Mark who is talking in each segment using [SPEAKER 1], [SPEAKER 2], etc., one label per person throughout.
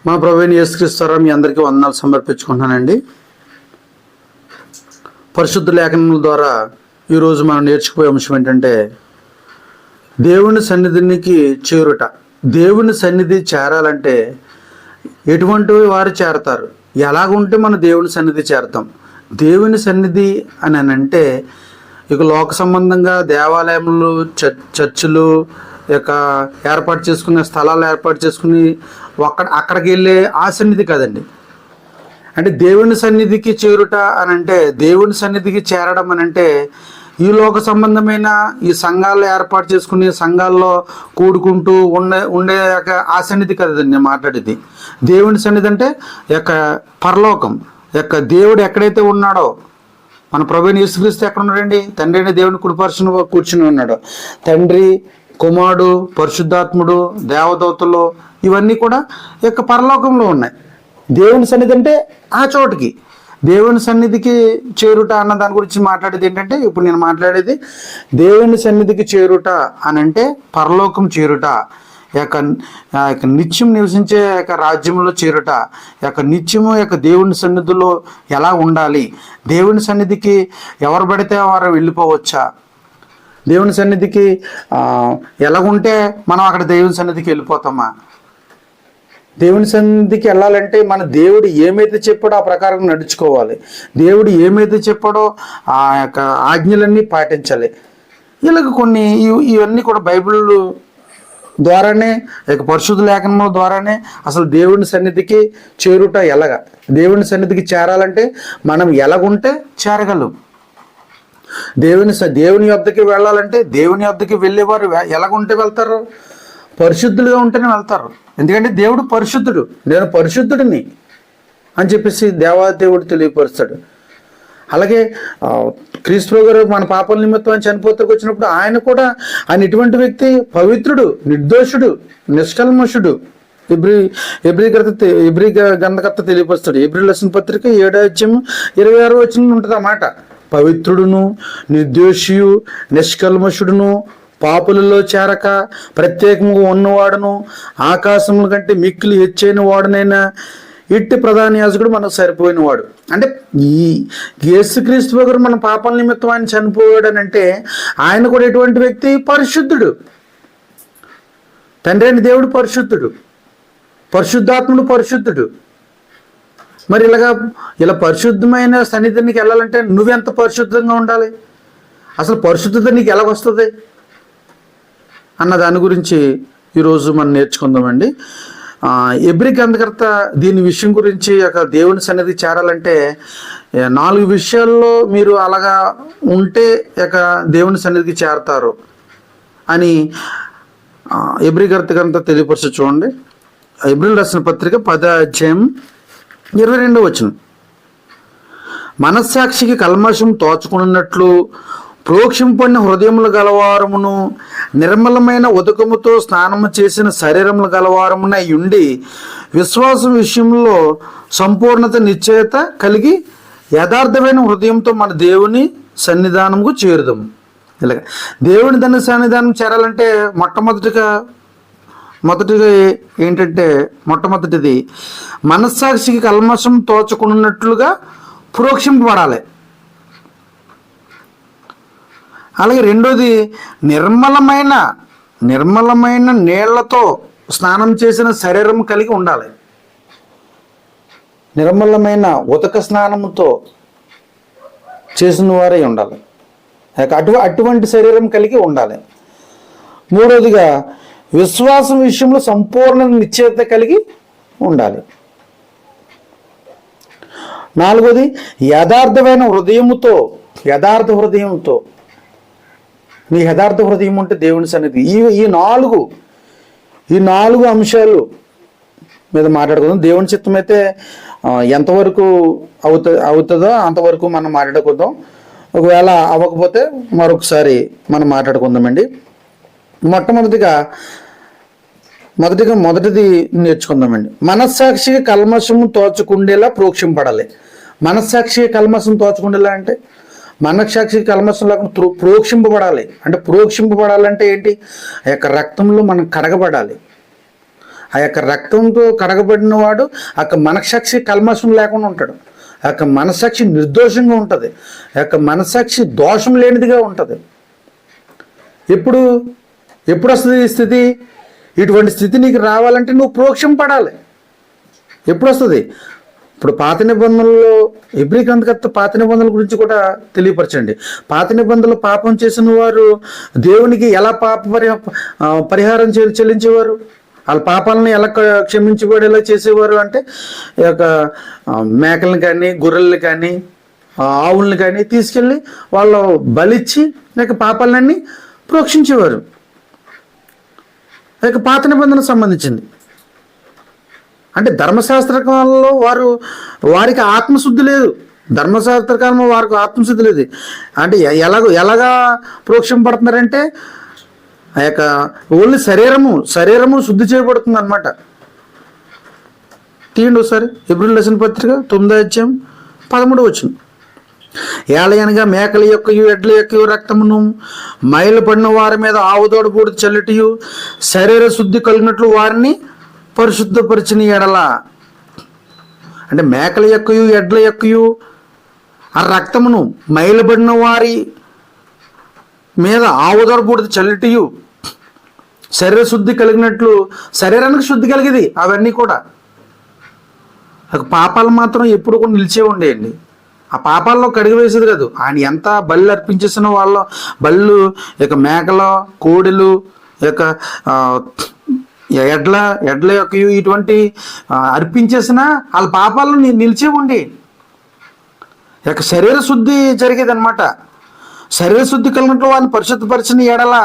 [SPEAKER 1] మా ప్రభువైన యేసుక్రీస్తు ద్వారా మీ అందరికీ వందనాలు సమర్పించుకుంటున్నానండి. పరిశుద్ధ లేఖనముల ద్వారా ఈరోజు మనం నేర్చుకునే అంశం ఏంటంటే దేవుని సన్నిధికి చేరుట. దేవుని సన్నిధి చేరాలంటే ఎటువంటి వారు చేరతారు, ఎలాగుంటే మనం దేవుని సన్నిధి చేరతాం. దేవుని సన్నిధి అని అంటే ఇక లోక సంబంధంగా దేవాలయములు, చర్చిలు ఏర్పాటు చేసుకునే స్థలాలు ఏర్పాటు చేసుకుని అక్కడికి వెళ్ళే ఆ సన్నిధి కాదండి. అంటే దేవుని సన్నిధికి చేరుట అని అంటే, దేవుని సన్నిధికి చేరడం అని అంటే ఈ లోక సంబంధమైన ఈ సంఘాలు ఏర్పాటు చేసుకుని సంఘాల్లో కూడుకుంటూ ఉండే ఆ సన్నిధి కదండి నేను మాట్లాడేది. దేవుని సన్నిధి అంటే పరలోకం దేవుడు ఎక్కడైతే ఉన్నాడో, మన ప్రభువైన యేసుక్రీస్తు ఎక్కడ ఉన్నాడండి? తండ్రి అయిన దేవుని కుడిపరచున కూర్చుని ఉన్నాడు. తండ్రి, కుమారుడు, పరిశుద్ధాత్ముడు, దేవదూతలు ఇవన్నీ కూడా పరలోకంలో ఉన్నాయి. దేవుని సన్నిధి అంటే ఆ చోటుకి, దేవుని సన్నిధికి చేరుట అన్న దాని గురించి మాట్లాడేది ఏంటంటే, ఇప్పుడు నేను మాట్లాడేది దేవుని సన్నిధికి చేరుట అని అంటే పరలోకం చేరుట, నిత్యం నివసించే రాజ్యంలో చేరుట, నిత్యము దేవుని సన్నిధిలో ఎలా ఉండాలి, దేవుని సన్నిధికి ఎవరు పడితే వారు వెళ్ళిపోవచ్చా, దేవుని సన్నిధికి ఎలాగుంటే మనం అక్కడ దేవుని సన్నిధికి వెళ్ళిపోతామా, దేవుని సన్నిధికి వెళ్ళాలంటే మన దేవుడు ఏమైతే చెప్పాడో ఆ ప్రకారం నడుచుకోవాలి, దేవుడు ఏమైతే చెప్పాడో ఆ ఆజ్ఞలన్నీ పాటించాలి. ఇలాగ కొన్ని ఇవన్నీ కూడా బైబిల్ ద్వారానే, పరిశుద్ధ లేఖనముల ద్వారానే అసలు దేవుని సన్నిధికి చేరుట ఎలాగా, దేవుని సన్నిధికి చేరాలంటే మనం ఎలాగుంటే చేరగలం. దేవుని యొద్దకి వెళ్ళాలంటే, దేవుని యొద్దకి వెళ్ళేవారు ఎలాగుంటే వెళ్తారు? పరిశుద్ధులుగా ఉంటేనే వెళ్తారు. ఎందుకంటే దేవుడు పరిశుద్ధుడు, నేను పరిశుద్ధుడిని అని చెప్పేసి దేవాదేవుడు తెలియపరుస్తాడు. అలాగే క్రీస్తు గారు మన పాపల నిమిత్తం ఆయన చనిపోతకు వచ్చినప్పుడు ఆయన ఇటువంటి వ్యక్తి పవిత్రుడు, నిర్దోషుడు, నిష్కల్మషుడు. ఎబ్రీ గ్రంథకర్త తెలియపరుస్తాడు. ఎబ్రీ లెసన్ పత్రిక 7:26 ఉంటుంది ఆ మాట. పవిత్రుడును, నిర్దోషియు, నిష్కల్మషుడును, పాపులలో చేరక ప్రత్యేకంగా ఉన్నవాడును, ఆకాశముల కంటే మిక్కిలి హెచ్చైన వాడునైనా ఇట్టి ప్రధాన యాజకుడు మనకు సరిపోయిన వాడు. అంటే ఈ యేసుక్రీస్తు గారు మన పాపాల నిమిత్తం ఆయన చనిపోయాడు అని అంటే ఆయన కూడా ఎటువంటి వ్యక్తి? పరిశుద్ధుడు. తండ్రి అయిన దేవుడు పరిశుద్ధుడు, పరిశుద్ధాత్ముడు పరిశుద్ధుడు. మరి ఇలా పరిశుద్ధమైన సన్నిధికి వెళ్ళాలంటే నువ్వెంత పరిశుద్ధంగా ఉండాలి, అసలు పరిశుద్ధత నీకు ఎలాగొస్తుంది అన్న దాని గురించి ఈరోజు మనం నేర్చుకుందామండి. ఎబ్రీ గ్రంథకర్త దీని విషయం గురించి దేవుని సన్నిధి చేరాలంటే 4 విషయాల్లో మీరు అలాగా ఉంటే దేవుని సన్నిధికి చేరతారు అని ఎబ్రీ గ్రంథకర్త తెలియపరచు. చూడండి, ఎబ్రీలు రాసిన పత్రిక 10:22. మనస్సాక్షికి కల్మషం తోచుకున్నట్లు ప్రోక్షింపడిన హృదయములు గలవారమును నిర్మలమైన ఉదకముతో స్నానము చేసిన శరీరములు గలవారమున ఉండి విశ్వాసం విషయంలో సంపూర్ణత నిశ్చయత కలిగి యథార్థమైన హృదయంతో మన దేవుని సన్నిధానముకు చేరుదాము. ఇలాగ దేవుని దాని సన్నిధానం చేరాలంటే మొట్టమొదటిది మనస్సాక్షికి కల్మషం తోచుకున్నట్లుగా ప్రోక్షింపబడాలి. అలాగే రెండోది నిర్మలమైన నీళ్లతో స్నానం చేసిన శరీరం కలిగి ఉండాలి. నిర్మలమైన ఉదక స్నానముతో చేసిన వారై ఉండాలి, అటువంటి శరీరం కలిగి ఉండాలి. మూడోదిగా విశ్వాసం విషయంలో సంపూర్ణ నిశ్చయత కలిగి ఉండాలి. నాలుగోది యథార్థమైన హృదయముతో, యథార్థ హృదయంతో. నీ యథార్థ హృదయం ఉంటే దేవుని సన్నిధి. ఈ నాలుగు అంశాలు మీద మాట్లాడుకుందాం. దేవుని చిత్తం అయితే ఎంతవరకు అవుతుందో అంతవరకు మనం మాట్లాడుకుందాం. ఒకవేళ అవ్వకపోతే మరొకసారి మనం మాట్లాడుకుందామండి. మొదటిది నేర్చుకుందామండి. మనస్సాక్షికి కల్మషము తోచకుండేలా ప్రోక్షింపడాలి. మనస్సాక్షికి కల్మషం తోచకుండేలా అంటే మనస్సాక్షి కల్మషం లేకుండా ప్రోక్షింపబడాలి. అంటే ప్రోక్షింపబడాలంటే ఏంటి? ఆ యొక్క రక్తంలో మనం కడగబడాలి. ఆ యొక్క రక్తంతో కడగబడిన వాడు ఆ యొక్క మనస్సాక్షి కల్మషం లేకుండా ఉంటాడు. ఆ యొక్క మనస్సాక్షి నిర్దోషంగా ఉంటుంది. ఆ యొక్క మనస్సాక్షి దోషం లేనిదిగా ఉంటుంది. ఎప్పుడు వస్తుంది ఈ స్థితి? ఇటువంటి స్థితి నీకు రావాలంటే నువ్వు ప్రోక్షం పడాలి. ఎప్పుడు వస్తుంది? ఇప్పుడు పాత నిబంధనల్లో ఎబ్రీ గ్రంథకర్త పాత నిబంధనల గురించి కూడా తెలియపరచండి. పాత నిబంధనలు పాపం చేసిన వారు దేవునికి ఎలా పరిహారం చెల్లించేవారు, వాళ్ళ పాపాలను ఎలా క్షమించబడేలా చేసేవారు అంటే ఈ యొక్క మేకలను కానీ గొర్రెల్ని కానీ ఆవుల్ని కానీ తీసుకెళ్ళి వాళ్ళు బలిచ్చి లేక పాపాలన్నీ ప్రోక్షించేవారు. లేక పాత నిబంధనకు సంబంధించింది. అంటే ధర్మశాస్త్ర కాలంలో వారికి ఆత్మశుద్ధి లేదు. ధర్మశాస్త్ర కాలంలో వారికి ఆత్మశుద్ధి లేదు. అంటే ఎలాగా ప్రోక్షం పడుతున్నారంటే ఆ యొక్క ఓన్లీ శరీరము శుద్ధి చేయబడుతుంది అనమాట. తీయండి ఒకసారి హెబ్రీయుల రాసిన పత్రిక 9:13 ఏలయనగా మేకల యొక్కయు ఎడ్ల యొక్కయు రక్తమును మైలు పడిన వారి మీద ఆవుదోడ బూడిద చల్లటియు శరీర శుద్ధి కలిగినట్లు వారిని పరిశుద్ధపరిచిన ఎడల. అంటే మేకల యొక్కయు ఎడ్ల యొక్కయు ఆ రక్తమును మైలుబడిన వారి మీద ఆవుదోడ బూడిద చల్లటియు శరీర శుద్ధి కలిగినట్లు, శరీరానికి శుద్ధి కలిగేది అవన్నీ కూడా. పాపాలు మాత్రం ఎప్పుడు కూడా నిలిచే ఉండేయండి. ఆ పాపాల్లో కడిగి వేసేది కాదు. ఆయన ఎంత బళ్ళు అర్పించేసిన వాళ్ళ బళ్ళు ఇక మేకలు కోడెలు ఇక ఎడ్ల యొక్క ఇటువంటి అర్పించేసిన వాళ్ళ పాపాలను నిలిచే ఉండి ఇక శరీర శుద్ధి జరిగేది అనమాట. శరీర శుద్ధి కలిగినట్లు వాళ్ళని పరిశుద్ధపరిచిన ఎడల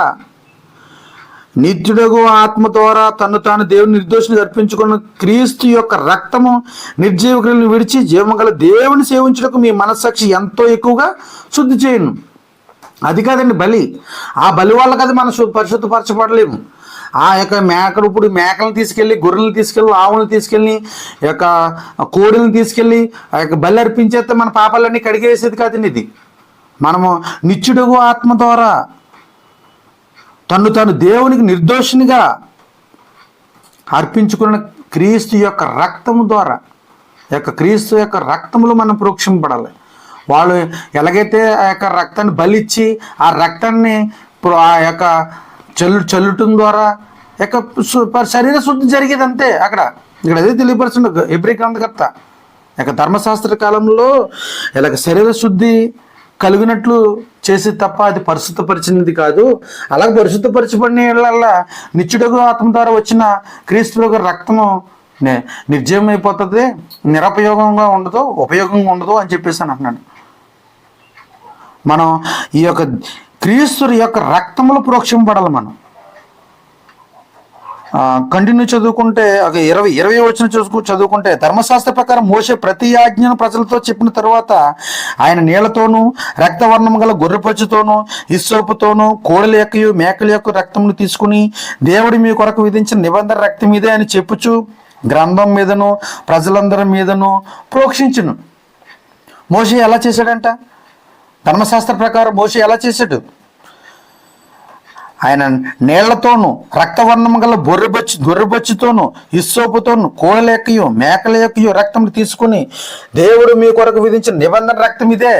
[SPEAKER 1] నిత్యుడగు ఆత్మ ద్వారా తను తాను దేవుని నిర్దోషిని అర్పించుకున్న క్రీస్తు యొక్క రక్తము నిర్జీవ క్రియలను విడిచి జీవగల దేవుని సేవించుటకు మీ మనస్సాక్షి ఎంతో ఎక్కువగా శుద్ధి చేయను. అది కాదండి బలి. ఆ బలి వాళ్ళకి అది మనం పరిశుద్ధపరచబడలేము. ఆ యొక్క ఇప్పుడు మేకలను తీసుకెళ్ళి గొర్రెలను తీసుకెళ్ళి ఆవులను తీసుకెళ్ళి యొక్క కోడిలను తీసుకెళ్ళి ఆ యొక్క బలి అర్పించేస్తే మన పాపాలన్నీ కడిగేసేది కాదండి. ఇది మనము నిత్యుడగు ఆత్మ ద్వారా తను దేవునికి నిర్దోషినిగా అర్పించుకున్న క్రీస్తు యొక్క రక్తము ద్వారా క్రీస్తు యొక్క రక్తములో మనం ప్రోక్షింపబడాలి. వాళ్ళు ఎలాగైతే ఆ యొక్క రక్తాన్ని బలిచ్చి ఆ రక్తాన్ని ఆ యొక్క చల్లుటం ద్వారా శరీర శుద్ధి జరిగేది అంతే. ఇక్కడ అదే తెలియపరుచుండ హెబ్రీ గ్రంథకర్త ధర్మశాస్త్ర కాలంలో ఇలాగ శరీర శుద్ధి కలిగినట్లు చేసి తప్ప అది పరిశుద్ధపరిచినది కాదు. అలాగే పరిశుద్ధపరచబడిన వల్ల నిత్యుడగు ఆత్మ ద్వారా వచ్చిన క్రీస్తు యొక్క రక్తము నిర్జీవం అయిపోతుంది, నిరుపయోగంగా ఉండదు, ఉపయోగంగా ఉండదు అని చెప్పేసి అంటున్నాడు. మనం ఈ యొక్క క్రీస్తు యొక్క రక్తములు ప్రోక్షింపబడాలి. మనం కంటిన్యూ చదువుకుంటే 20 చదువుకుంటే ధర్మశాస్త్ర ప్రకారం మోసే ప్రతి ఆజ్ఞను ప్రజలతో చెప్పిన తర్వాత ఆయన నీళ్లతోనూ రక్తవర్ణం గల గొర్రెపచ్చుతోనూ ఇస్సోపుతోనూ కోడల యొక్కయు మేకల యొక్క రక్తమును తీసుకుని దేవుడి మీ కొరకు విధించిన నిబంధన రక్తం ఇదే అని చెప్పుచు గ్రంథం మీదను ప్రజలందరి మీదను ప్రోక్షించును. మోసే ఎలా చేశాడంట? ధర్మశాస్త్ర ప్రకారం మోసే ఎలా చేశాడు? ఆయన నీళ్లతోనూ రక్తవర్ణం గల గొర్రెబొచ్చుతోనూ ఇస్సోపుతోనూ కోడల యొక్కయు మేకల యొక్కయు రక్తం తీసుకుని దేవుడు మీ కొరకు విధించిన నిబంధన రక్తం ఇదే.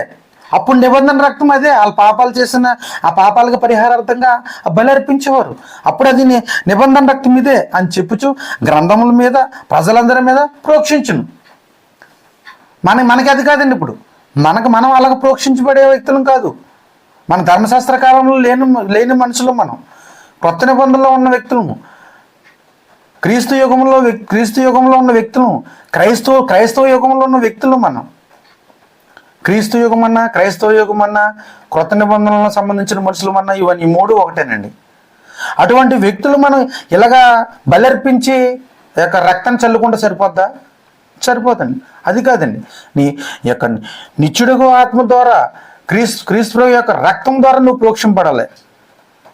[SPEAKER 1] అప్పుడు నిబంధన రక్తం అదే. వాళ్ళ పాపాలు చేసిన ఆ పాపాలకు పరిహారార్థంగా బలి అర్పించేవారు. అప్పుడు అది నిబంధన రక్తం ఇదే అని చెప్పుచు గ్రంథముల మీద ప్రజలందరి మీద ప్రోక్షించును. మనకి అది కాదండి. ఇప్పుడు మనం అలాగ ప్రోక్షించబడే వ్యక్తులం కాదు. మన ధర్మశాస్త్ర కాలంలో లేని మనుషులు, మనం కొత్త నిబంధనలో ఉన్న వ్యక్తులము, క్రీస్తు యుగంలో ఉన్న వ్యక్తులు, క్రైస్తవ యుగంలో ఉన్న వ్యక్తులు. మనం క్రీస్తు యుగం అన్నా క్రైస్తవ యుగం అన్నా కొత్త నిబంధనలకు సంబంధించిన మనుషులు అన్నా ఇవన్నీ మూడు ఒకటేనండి. అటువంటి వ్యక్తులు మనం ఇలాగా బలర్పించి యొక్క రక్తం చల్లుకుంటే సరిపోద్దా? సరిపోదండి. అది కాదండి. నీ యొక్క నిత్యుడుగు ఆత్మ ద్వారా క్రీస్తు యొక్క రక్తం ద్వారా నువ్వు ప్రోక్షింపడాలి.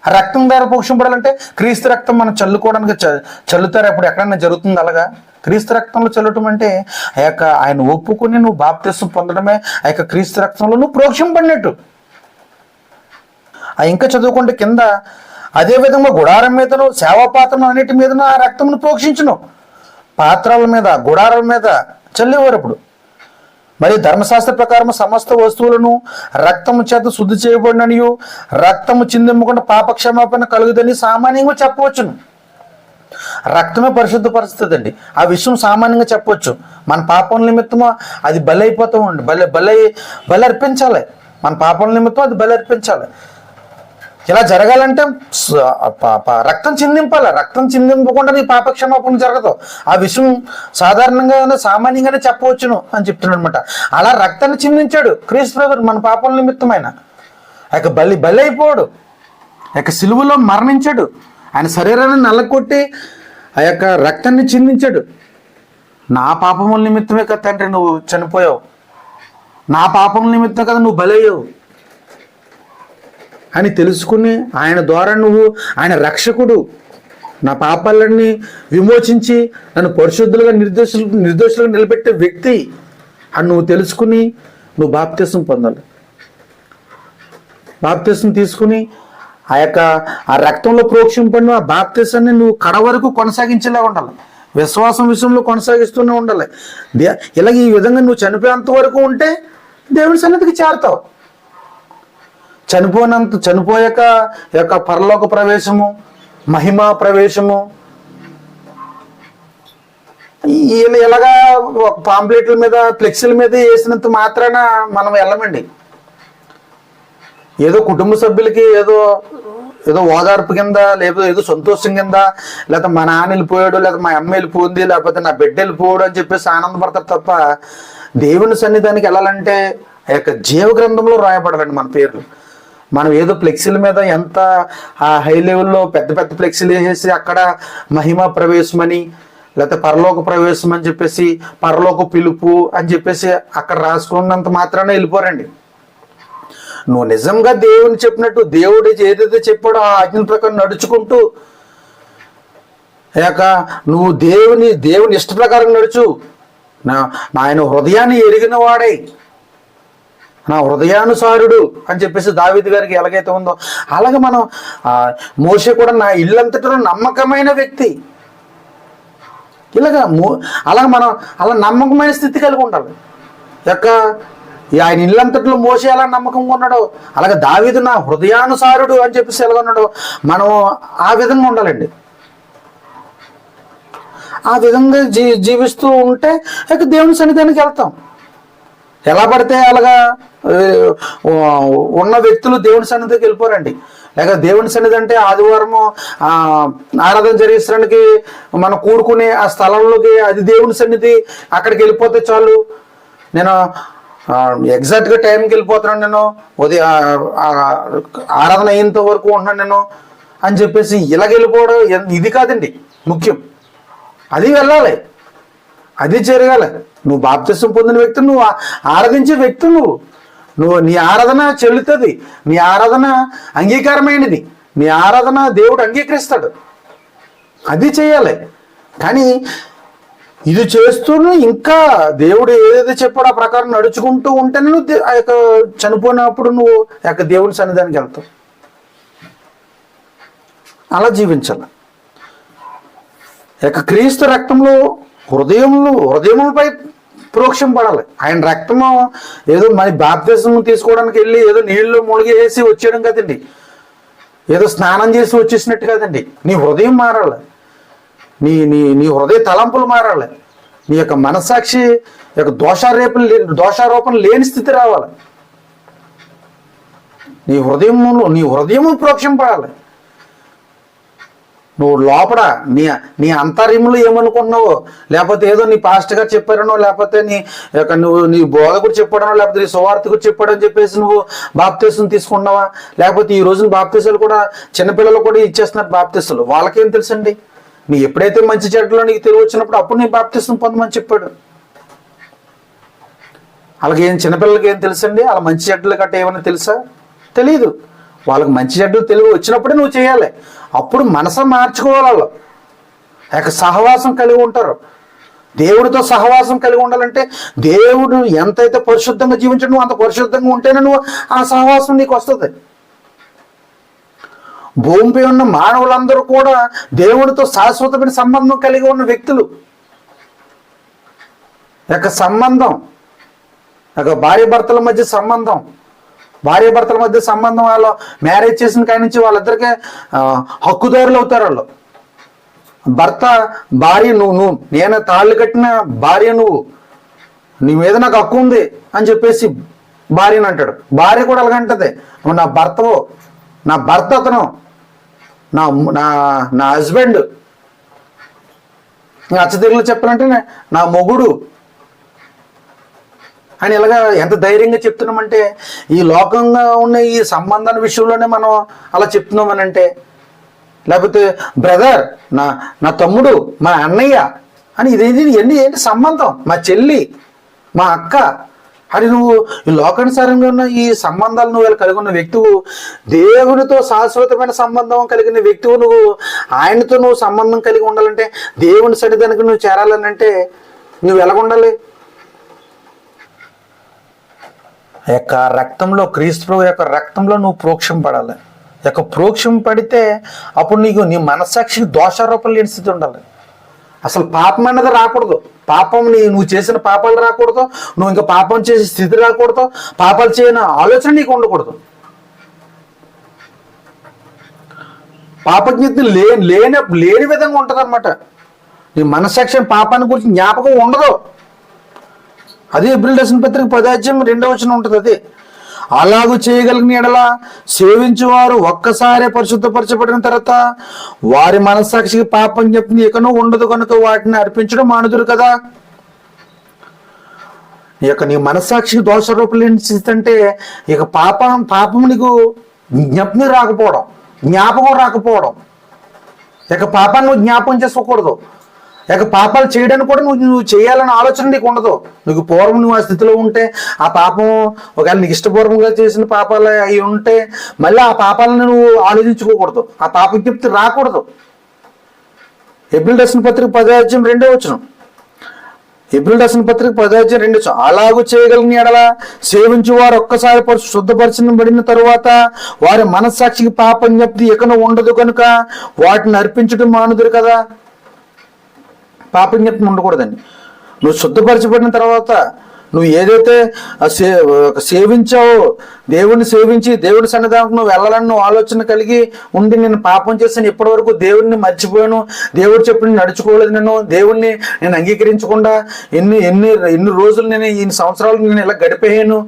[SPEAKER 1] ఆ రక్తం ద్వారా ప్రోక్షింపడాలంటే క్రీస్తు రక్తం మనం చల్లుకోవడానికి చల్లుతారు. అప్పుడు ఎక్కడన్నా జరుగుతుంది అలాగా? క్రీస్తు రక్తంలో చల్లటం అంటే ఆయన ఒప్పుకుని నువ్వు బాప్తిసం పొందడమే ఆ క్రీస్తు రక్తంలో నువ్వు ప్రోక్షింపడినట్టు. ఇంకా చదువుకుంటే కింద అదేవిధంగా గుడారం మీదను, సేవా పాత్రను అన్నిటి మీదను ఆ రక్తమును ప్రోక్షించును. పాత్రల మీద, గుడారాల మీద చల్లేవారు. అప్పుడు మరి ధర్మశాస్త్ర ప్రకారం సమస్త వస్తువులను రక్తము చేత శుద్ధి చేయబడిననియు, రక్తము చిందింపకుండా పాపక్షమాపణ కలుగుదని సామాన్యంగా చెప్పవచ్చును. రక్తమే పరిశుద్ధపరుస్తుందండి. ఆ విషయం సామాన్యంగా చెప్పవచ్చు. మన పాపం నిమిత్తము అది బలి అయిపోతామండి. బలి అర్పించాలి. మన పాపం నిమిత్తం అది బలి అర్పించాలి. ఇలా జరగాలంటే రక్తం చిందింపాలి. రక్తం చిందింపకుండా నీ పాపక్షమాపణ జరగదు. ఆ విషయం సాధారణంగానే సామాన్యంగానే చెప్పవచ్చును అని చెప్తున్నాడు అనమాట. అలా రక్తాన్ని చిందించాడు క్రీస్తు ప్రభువు మన పాపం నిమిత్తమైన. ఆ బలి అయిపోయాడు. సిలువలో మరణించాడు. ఆయన శరీరాన్ని నల్లకొట్టి ఆ యొక్క రక్తాన్ని చిందించాడు. నా పాపముల నిమిత్తమే కదా తండ్రి నువ్వు చనిపోయావు, నా పాపముల నిమిత్తం కదా నువ్వు బలయ్యావు అని తెలుసుకుని ఆయన ద్వారా నువ్వు, ఆయన రక్షకుడు, నా పాపాలన్నీ విమోచించి నన్ను పరిశుద్ధులుగా నిర్దోషులుగా నిలబెట్టే వ్యక్తి అని నువ్వు తెలుసుకుని నువ్వు బాప్తిసం పొందాలి. బాప్తిసం తీసుకుని ఆ రక్తంలో ప్రోక్షింపడిన ఆ బాప్తిసాన్ని నువ్వు కడ వరకు కొనసాగించేలా ఉండాలి. విశ్వాసం విషయంలో కొనసాగిస్తూనే ఉండాలి. ఇలాగ ఈ విధంగా నువ్వు చనిపోయేంత వరకు ఉంటే దేవుని సన్నిధికి చేరతావు. చనిపోయాక యొక్క పరలోక ప్రవేశము, మహిమా ప్రవేశము ఇలాగా పాంప్లెట్ల మీద, ఫ్లెక్సీల మీద వేసినంత మాత్రాన మనం వెళ్ళమండి. ఏదో కుటుంబ సభ్యులకి ఏదో ఓదార్పు కింద, లేకపోతే ఏదో సంతోషం కింద, లేకపోతే మా నాన్న వెళ్ళిపోయాడు, లేకపోతే మా అమ్మ వెళ్ళిపోయింది, లేకపోతే నా బిడ్డ వెళ్ళిపోయాడు అని చెప్పేసి ఆనందపడతారు తప్ప దేవుని సన్నిధానికి వెళ్ళాలంటే ఆ యొక్క జీవ గ్రంథంలో రాయబడాలండి మన పేర్లు. మనం ఏదో ఫ్లెక్సీల మీద ఎంత హై లెవెల్లో పెద్ద పెద్ద ఫ్లెక్సీలు వేసేసి అక్కడ మహిమా ప్రవేశమని, లేకపోతే పరలోక ప్రవేశం అని చెప్పేసి, పరలోక పిలుపు అని చెప్పేసి అక్కడ రాసుకున్నంత మాత్రాన వెళ్ళిపోరండి. నువ్వు నిజంగా దేవుని చెప్పినట్టు, దేవుడు ఏదైతే చెప్పాడో ఆ ఆజ్ఞ ప్రకారం నడుచుకుంటూ నువ్వు దేవుని ఇష్ట ప్రకారం నడుచు. ఆయన హృదయాన్ని ఎరిగిన వాడై, నా హృదయానుసారుడు అని చెప్పేసి దావీదు గారికి ఎలాగైతే ఉందో అలాగే మనం మోషే కూడా నా ఇల్లంతటిలో నమ్మకమైన వ్యక్తి. అలాగే మనం అలా నమ్మకమైన స్థితి కలిగి ఉండాలి. ఆయన ఇల్లంతట్లో మోసే ఎలా నమ్మకంగా ఉన్నాడో అలాగే దావీదు నా హృదయానుసారుడు అని చెప్పేసి ఎలా ఉన్నాడో మనం ఆ విధంగా ఉండాలండి. ఆ విధంగా జీవిస్తూ ఉంటే దేవుని సన్నిధానికి వెళ్తాం. ఎలా పడితే అలాగా ఉన్న వ్యక్తులు దేవుని సన్నిధికి వెళ్ళిపోరండి. లేక దేవుని సన్నిధి అంటే ఆదివారము ఆరాధన జరిగించడానికి మనం కూడుకునే ఆ స్థలంలోకి, అది దేవుని సన్నిధి, అక్కడికి వెళ్ళిపోతే చాలు, నేను ఎగ్జాక్ట్గా టైంకి వెళ్ళిపోతున్నాను, నేను ఉదయం ఆరాధన అయ్యేంత వరకు ఉంటున్నాను నేను అని చెప్పేసి ఇలాగ వెళ్ళిపోవడం ఇది కాదండి ముఖ్యం. అది వెళ్ళాలి, అది జరగాలి. నువ్వు బాప్తిసం పొందిన వ్యక్తి, నువ్వు ఆరాధించే వ్యక్తి, నువ్వు నీ ఆరాధన చెల్లుతుంది, నీ ఆరాధన అంగీకారమైనది, నీ ఆరాధన దేవుడు అంగీకరిస్తాడు. అది చేయాలి. కానీ ఇది చేస్తూనే ఇంకా దేవుడు ఏదైతే చెప్పాడో ఆ ప్రకారం నడుచుకుంటూ ఉంటేనే నువ్వు ఆ యొక్క చనిపోయినప్పుడు నువ్వు ఆ యొక్క దేవుని సన్నిధానికి వెళ్తావు. అలా జీవించాలి. క్రీస్తు రక్తంలో హృదయములపై ప్రోక్షం పడాలి. ఆయన రక్తము ఏదో మన బాప్తిసం తీసుకోవడానికి వెళ్ళి ఏదో నీళ్ళు మునిగేసి వచ్చేయడం కదండి, ఏదో స్నానం చేసి వచ్చేసినట్టు కదండి. నీ హృదయం మారాలి, నీ హృదయ తలంపులు మారాలి, నీ యొక్క మనస్సాక్షి యొక్క దోషారోపణ లేని స్థితి రావాలి. నీ హృదయము ప్రోక్షం పడాలి. నువ్వు లోపల నీ అంతర్యములు ఏమనుకుంటున్నావో, లేకపోతే ఏదో నీ పాస్టర్ గారు చెప్పారనో, లేకపోతే నీ బోధకుడు చెప్పాడనో, లేకపోతే నీ సువార్తకుడు చెప్పాడని చెప్పేసి నువ్వు బాప్తిసం తీసుకున్నావా? లేకపోతే ఈ రోజున బాప్తిసాలు కూడా చిన్నపిల్లలు కూడా ఇచ్చేస్తున్నారు బాప్తిసాలు. వాళ్ళకేం తెలుసండి? నీ ఎప్పుడైతే మంచి చెడ్డలో నీకు తెలివి వచ్చినప్పుడు అప్పుడు నీ బాప్తిసం పొందమని చెప్పాడు. అలాగే చిన్నపిల్లలకి ఏం తెలుసండి? అలా మంచి చెడ్డలు గట్ట ఏమైనా తెలుసా? తెలీదు. వాళ్ళకి మంచి చెడ్డలు తెలివి వచ్చినప్పుడే నువ్వు చేయాలి. అప్పుడు మనసు మార్చుకోవాలి. వాళ్ళు సహవాసం కలిగి ఉంటారు. దేవుడితో సహవాసం కలిగి ఉండాలంటే దేవుడు ఎంతైతే పరిశుద్ధంగా జీవించడం నువ్వు అంత పరిశుద్ధంగా ఉంటేనే నువ్వు ఆ సహవాసం నీకు వస్తుంది. భూమిపై ఉన్న మానవులందరూ కూడా దేవునితో శాశ్వతమైన సంబంధం కలిగి ఉన్న వ్యక్తులు. యొక్క సంబంధం, భార్యాభర్తల మధ్య సంబంధం, వాళ్ళు మ్యారేజ్ చేసిన కాడి నుంచి వాళ్ళిద్దరికే హక్కుదారులు అవుతారు. వాళ్ళు భర్త భార్య, నువ్వు నేను తాళ్ళు కట్టిన భార్య, నీ మీద నాకు హక్కు ఉంది అని చెప్పేసి భార్యని అంటాడు. భార్య కూడా అలాగంటది, నువ్వు నా భర్తవు, నా భర్త అతను, నా నా నా హస్బెండ్. అచ్చతెలుగులో చెప్పాలంటే నా మొగుడు అని ఇలాగా ఎంత ధైర్యంగా చెప్తున్నామంటే, ఈ లోకంగా ఉన్న ఈ సంబంధాల విషయంలోనే మనం అలా చెప్తున్నామని అంటే, లేకపోతే బ్రదర్, నా తమ్ముడు, మా అన్నయ్య అని ఇవన్నీ ఏంటి సంబంధం, మా చెల్లి, మా అక్క అని నువ్వు ఈ లోకానుసారంగా ఉన్న ఈ సంబంధాలు నువ్వు కలిగి ఉన్న వ్యక్తువు, దేవునితో శాశ్వతమైన సంబంధం కలిగిన వ్యక్తువు నువ్వు. ఆయనతో నువ్వు సంబంధం కలిగి ఉండాలంటే, దేవుని సన్నిధానికి నువ్వు చేరాలని అంటే నువ్వు ఎలాగుండాలి? యొక్క రక్తంలో, క్రీస్తు ప్రభు యొక్క రక్తంలో నువ్వు ప్రోక్షం పడాలి. ప్రోక్షం పడితే అప్పుడు నీ మనస్సాక్షికి దోషారోపణలు లేని స్థితి ఉండాలి. అసలు పాపం అన్నది రాకూడదు. పాపం నువ్వు చేసిన పాపాలు రాకూడదు, నువ్వు ఇంకా పాపం చేసే స్థితి రాకూడదు, పాపాలు చేయని ఆలోచన నీకు ఉండకూడదు. పాపజ్ఞత లేని విధంగా ఉంటుంది అనమాట. నీ మనస్సాక్షి పాపాన్ని గురించి జ్ఞాపకం ఉండదు. అది హెబ్రీయులకు రాసిన పత్రిక 10:2 ఉంటుంది. అది అలాగూ చేయగలిగిన ఎడల సేవించువారు ఒక్కసారి పరిశుద్ధపరచబడిన తర్వాత వారి మనస్సాక్షికి పాపం చెప్పిన ఇకనూ ఉండదు కనుక వాటిని అర్పించడం మానుదురు కదా. నీ మనస్సాక్షికి దోషారోపణ అంటే ఇక పాపం నీకు జ్ఞాపకం రాకపోవడం. పాపాన్ని నువ్వు జ్ఞాపకం చేసుకోకూడదు. పాపాలు చేయడానికి కూడా నువ్వు చేయాలనే ఆలోచన నీకు ఉండదు. నీకు పూర్వం నువ్వు ఆ స్థితిలో ఉంటే, ఆ పాపం ఒకవేళ నీకు ఇష్టపూర్వకంగా చేసిన పాపాలు అవి ఉంటే మళ్ళీ ఆ పాపాలను నువ్వు ఆలోచించుకోకూడదు, ఆ పాపజ్ఞప్తి రాకూడదు. హెబ్రీయులకు రాసిన పత్రిక 10:2 హెబ్రీయులకు రాసిన పత్రిక 10:2 అలాగూ చేయగలిగిన ఎడల సేవించు వారు ఒక్కసారి శుద్ధపరచబడిన తరువాత వారి మనస్సాక్షికి పాపజ్ఞప్తి ఇకను ఉండదు కనుక వాటిని అర్పించడం మానుదురు కదా. పాపజ్ఞప్తి ఉండకూడదండి. నువ్వు శుద్ధపరచబడిన తర్వాత నువ్వు ఏదైతే సేవించావో, దేవుణ్ణి సేవించి దేవుడి సన్నిధానికి నువ్వు వెళ్ళాలని నువ్వు ఆలోచన కలిగి ఉండి, నేను పాపం చేశాను, ఇప్పటి వరకు దేవుడిని మర్చిపోయాను, దేవుడు చెప్పి నడుచుకోలేదు, దేవుణ్ణి నేను అంగీకరించకుండా ఎన్ని రోజులు ఇన్ని సంవత్సరాలు నేను ఇలా గడిపేయాను